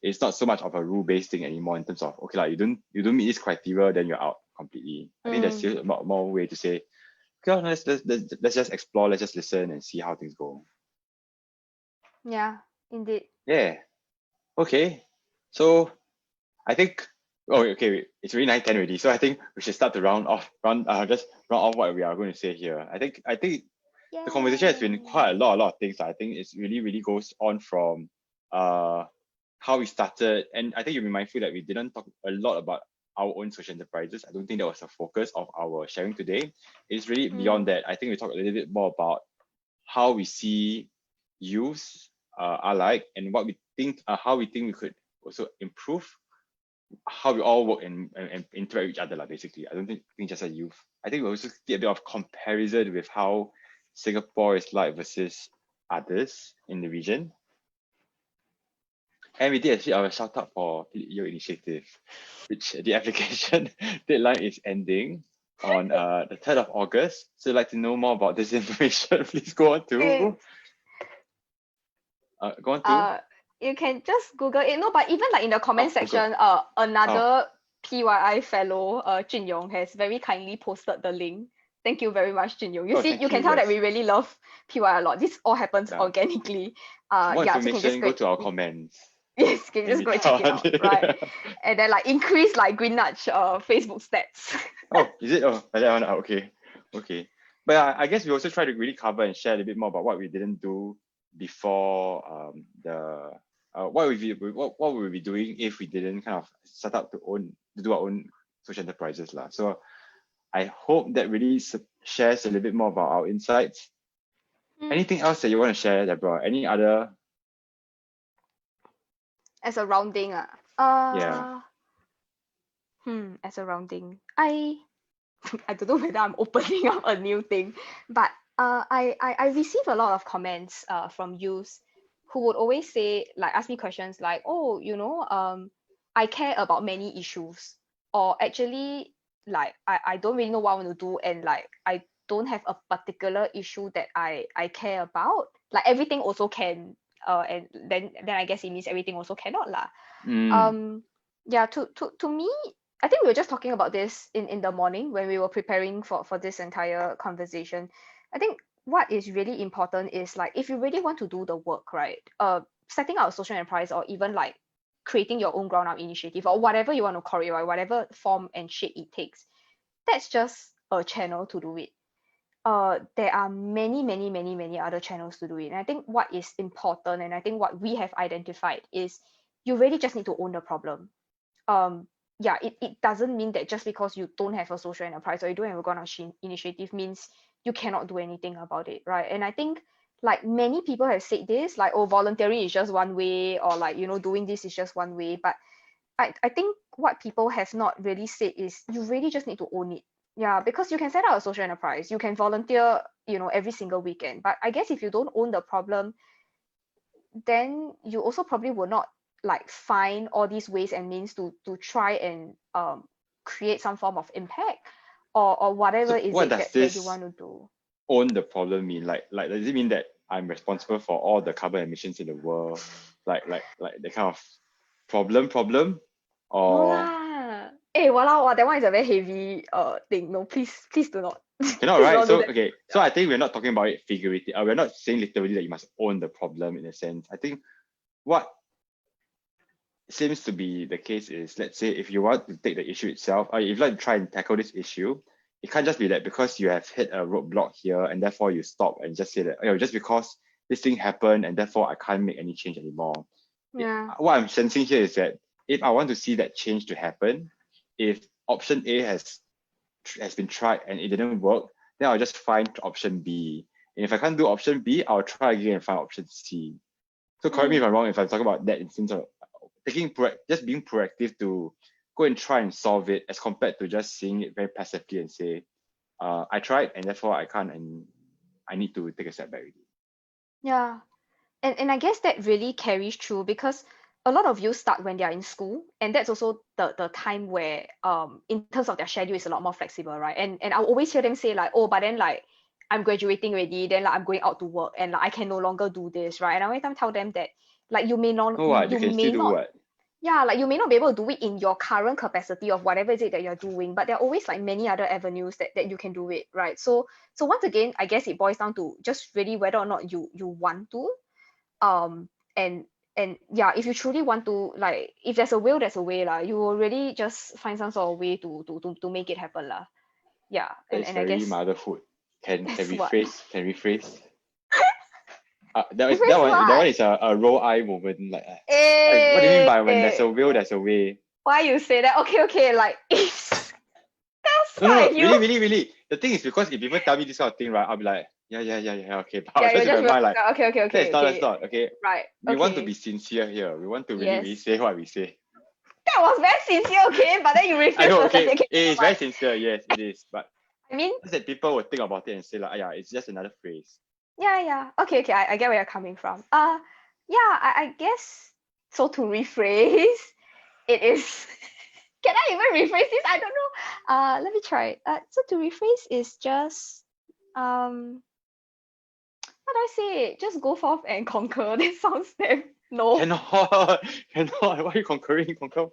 It's not so much of a rule based thing anymore, in terms of, okay, like you don't meet this criteria, then you're out completely. I think there's mm, still a lot more way to say, okay, let's just explore, let's just listen and see how things go. yeah, indeed. Yeah. Okay. So I think, oh, okay, wait, it's already 9:10 already. So I think we should start to just round off what we are going to say here. I think the conversation has been quite Yay. a lot of things. I think it's really goes on from uh how we started, and I think you'll be mindful that we didn't talk a lot about our own social enterprises. I don't think that was the focus of our sharing today. It's really beyond that. I think we talk a little bit more about how we see youths are like, and what we think, how we think we could also improve how we all work and interact with each other, basically. I don't think just a youth. I think we also see a bit of comparison with how Singapore is like versus others in the region. And we did actually our shout out for your initiative, which the application deadline is ending on the 3rd of August. So if you'd like to know more about this information, please go on to you can just Google it. No, but even like in the comment section, another PYI fellow, Jun Yong, has very kindly posted the link. Thank you very much, Jun Yong. You see, you can tell that we really love PYI a lot. This all happens organically. More yeah, information, so you can just go to our comments. Yes, you can just go and check it out, right? And then like increase like Green Nudge Facebook stats. Oh, is it? Oh, that one. Okay. But I guess we also try to really cover and share a little bit more about what we didn't do before what we would be doing if we didn't kind of set up to do our own social enterprises lah. So I hope that really shares a little bit more about our insights. Anything else that you want to share, Debra? Any other? As a rounding, yeah. As a rounding, I don't know whether I'm opening up a new thing, but I receive a lot of comments from youths who would always say, like, ask me questions like, oh, I care about many issues, or actually, like, I don't really know what I want to do, and like I don't have a particular issue that I care about. Like everything also can, and then I guess it means everything also cannot lah. Yeah, to me, I think we were just talking about this in the morning when we were preparing for this entire conversation. I think what is really important is, like, if you really want to do the work, right? Setting up a social enterprise, or even like creating your own ground up initiative, or whatever you want to call it, right? Whatever form and shape it takes, that's just a channel to do it. There are many other channels to do it. And I think what is important, and I think what we have identified, is you really just need to own the problem. Yeah, it doesn't mean that just because you don't have a social enterprise or you don't have a ground-up initiative means you cannot do anything about it, right? And I think, like, many people have said this, like, oh, volunteering is just one way, or like, doing this is just one way. But I think what people have not really said is you really just need to own it. Yeah, because you can set up a social enterprise, you can volunteer, every single weekend. But I guess if you don't own the problem, then you also probably will not like find all these ways and means to try and create some form of impact, or whatever So is what it does that you want to do. Own the problem mean? Like does it mean that I'm responsible for all the carbon emissions in the world? Like the kind of problem, or no lah. Wow, that one is a very heavy thing. No, please do not. cannot, right? So okay, so I think we're not talking about it figuratively. We're not saying literally that you must own the problem in a sense. I think what seems to be the case is, let's say if you want to take the issue itself, or if you like to try and tackle this issue, it can't just be that because you have hit a roadblock here and therefore you stop and just say that, just because this thing happened and therefore I can't make any change anymore. Yeah. What I'm sensing here is that if I want to see that change to happen, if option A has been tried and it didn't work, then I'll just find option B. And if I can't do option B, I'll try again and find option C. So correct me if I'm wrong if I'm talking about that instance of just being proactive to go and try and solve it, as compared to just seeing it very passively and say, I tried and therefore I can't, and I need to take a step back. Yeah. And I guess that really carries through, because a lot of youth start when they're in school, and that's also the time where in terms of their schedule is a lot more flexible, right? And I'll always hear them say like, oh, but then like I'm graduating already, then like I'm going out to work, and like I can no longer do this, right? And I always tell them that, like, you may not yeah, like you may not be able to do it in your current capacity of whatever is it that you're doing, but there are always like many other avenues that you can do it, right? So once again, I guess it boils down to just really whether or not you want to, and yeah, if you truly want to, like, if there's a will, there's a way lah. You will really just find some sort of way to make it happen lah. Yeah. And I guess motherhood. Can rephrase. That one is a roll eye moment. Like, what do you mean by when there's a will, there's a way? why you say that? Okay, like that's No, fine. You really. The thing is because if people tell me this kind of thing, right, I'll be like, yeah, okay. But yeah, just you in my just mind, like, okay, that's not, okay. right, We want to be sincere here. We want to really yes. say what we say. That was very sincere, okay, but then you I refuse know, to okay, say, okay, it is very sincere, yes, it is. But I mean, just that people will think about it and say, like, yeah, it's just another phrase. yeah. Okay, I get where you're coming from. Yeah, I guess so. To rephrase, it is. Can I even rephrase this? I don't know. Let me try. So to rephrase is just how do I say it? Just go forth and conquer. That sounds damn no. Cannot, cannot. Why are you conquering? Conquer.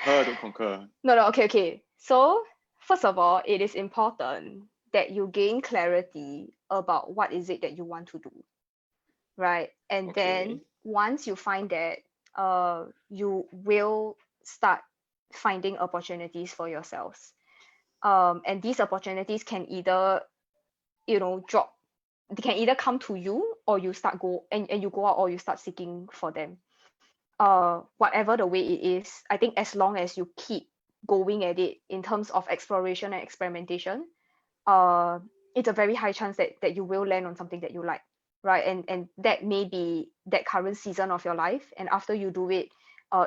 Don't conquer. No. Okay. So first of all, it is important that you gain clarity about what is it that you want to do, right? And then Okay. once you find that, you will start finding opportunities for yourselves. And these opportunities can either, drop. They can either come to you, or you start go and you go out, or you start seeking for them. Whatever the way it is, I think as long as you keep going at it in terms of exploration and experimentation, uh it's a very high chance that you will land on something that you like, right? And that may be that current season of your life, and after you do it,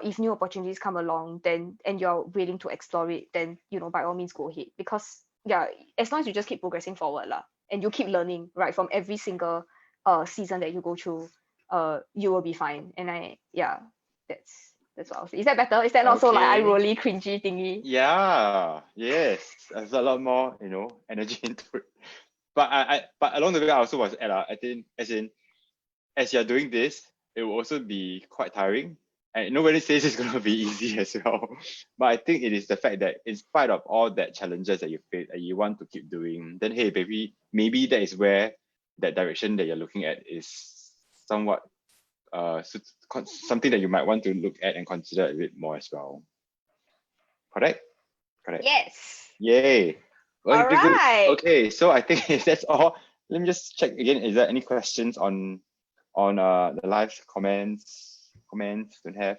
if new opportunities come along, then and you're willing to explore it, then by all means go ahead, because yeah, as long as you just keep progressing forward lah, and you keep learning, right, from every single season that you go through, you will be fine. And that's what I'll say. Is that better? Is that not so like I Okay. really cringy thingy? Yeah. Yes. There's a lot more, energy into it. But along the way, I also was at, I think, as you're doing this, it will also be quite tiring. And nobody says it's going to be easy as well. But I think it is the fact that in spite of all that challenges that you face and you want to keep doing, then hey, baby, maybe that is where that direction that you're looking at is somewhat something that you might want to look at and consider a bit more as well. Correct? Correct. Yes. Yay. All Okay, good. right. Okay, so I think that's all. Let me just check again. Is there any questions on the live comments? Don't have.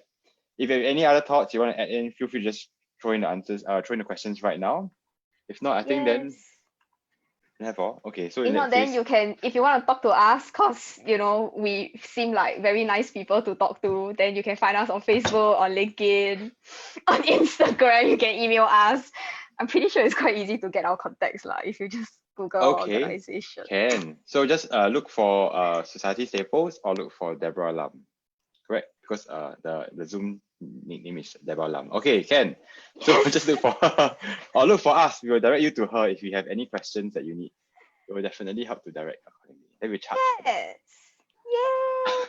If you have any other thoughts you want to add in, feel free to just throw in the answers, throw in the questions right now. If not, I think Yes. then have all. Okay, so If in not, that then case, you can, if you want to talk to us, cause we seem like very nice people to talk to, then you can find us on Facebook, on LinkedIn, on Instagram. You can email us. I'm pretty sure it's quite easy to get our contacts lah if you just Google our okay, organization. can. So just look for Society Staples or look for Debra Lam. Correct? Because the Zoom nickname is Debra Lam. Okay, can. So Yes. just look for her or look for us. We will direct you to her if you have any questions that you need. We will definitely help to direct accordingly. Then we charge for that. Yes. Yay.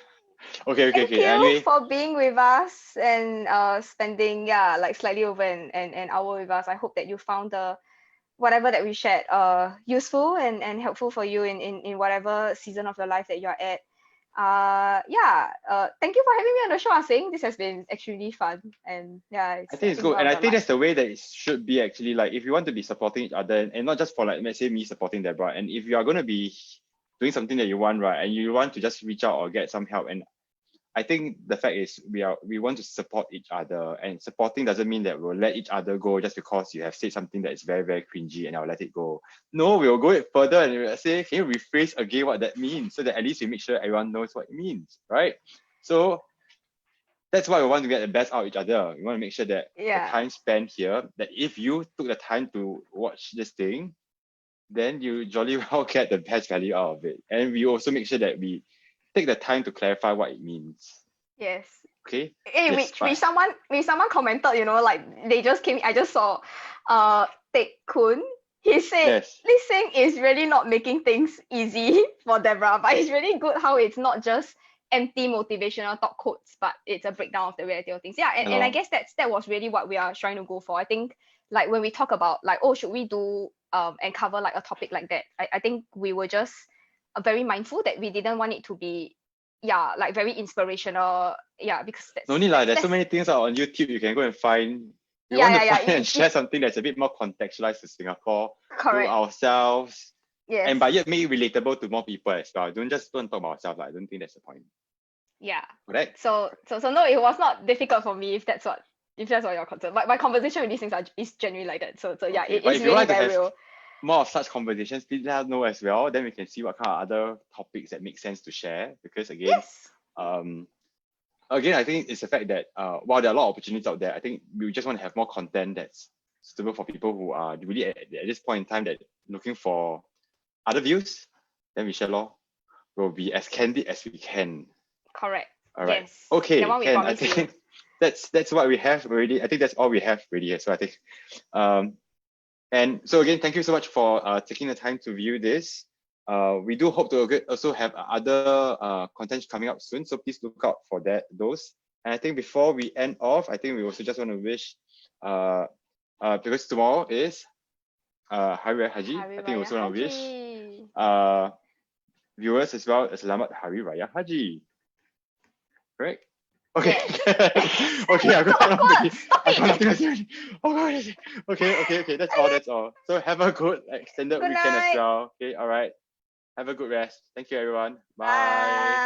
Thank Okay. you Anyway, for being with us and spending like slightly over an hour with us. I hope that you found the whatever that we shared useful and helpful for you in whatever season of your life that you're at. Thank you for having me on the show, Asing. This has been extremely fun, and yeah, I it's think I it's think good. one And of I the think like that's the way that it should be actually. Like if you want to be supporting each other and not just for like let's say me supporting Debra, and if you are gonna be doing something that you want, right, and you want to just reach out or get some help, and I think the fact is we want to support each other, and supporting doesn't mean that we'll let each other go just because you have said something that is very, very cringy and I'll let it go. No, we'll go it further and we'll say, can you rephrase again what that means so that at least we make sure everyone knows what it means, right? So that's why we want to get the best out of each other. We want to make sure that the yeah. time spent here, that if you took the time to watch this thing, then you jolly well get the best value out of it. And we also make sure that we take the time to clarify what it means. Yes. Okay. Hey, Yes, which someone commented, like they just came. I just saw, Teck Kun. He said yes. listening is really not making things easy for Debra, but it's really good how it's not just empty motivational talk quotes, but it's a breakdown of the reality of things. Yeah, and I Hello. guess that was really what we are trying to go for. I think like when we talk about like, oh, should we do and cover like a topic like that, I think we were just very mindful that we didn't want it to be like very inspirational, because No need lah. There's so that's many things out on YouTube you can go and find. We want to yeah, find and share something that's a bit more contextualized to Singapore, to correct. ourselves, Yes. and but yet make it relatable to more people as well. Don't talk about ourselves. I don't think that's the point. Yeah. Correct? So no, it was not difficult for me if that's what if that's what you're concerned. But my conversation with these things is genuinely like that. So yeah, Okay, it but is if you would really like to very have real. more of such conversations, please let us know as well. Then we can see what kind of other topics that make sense to share. Because again, Yes. I think it's the fact that while there are a lot of opportunities out there, I think we just want to have more content that's suitable for people who are really at this point in time that looking for other views. Then we share law. We'll be as candid as we can. Correct. All right. Yes. Okay. That one we Can I promise you. think that's what we have already. I think that's all we have already. So I think, and so again, thank you so much for taking the time to view this. We do hope to also have other content coming up soon. So please look out for those. And I think before we end off, I think we also just want to wish, because tomorrow is Hari Raya Haji. Hari I think we Raya also want to wish Haji. viewers as well Selamat Hari Raya Haji. Right? Okay. Yes. Okay, I've got Stop nothing it. to say. Oh god. Okay. That's all. That's all. So have a good extended Good weekend as night. well. Okay, all right. Have a good rest. Thank you, everyone. Bye. Bye.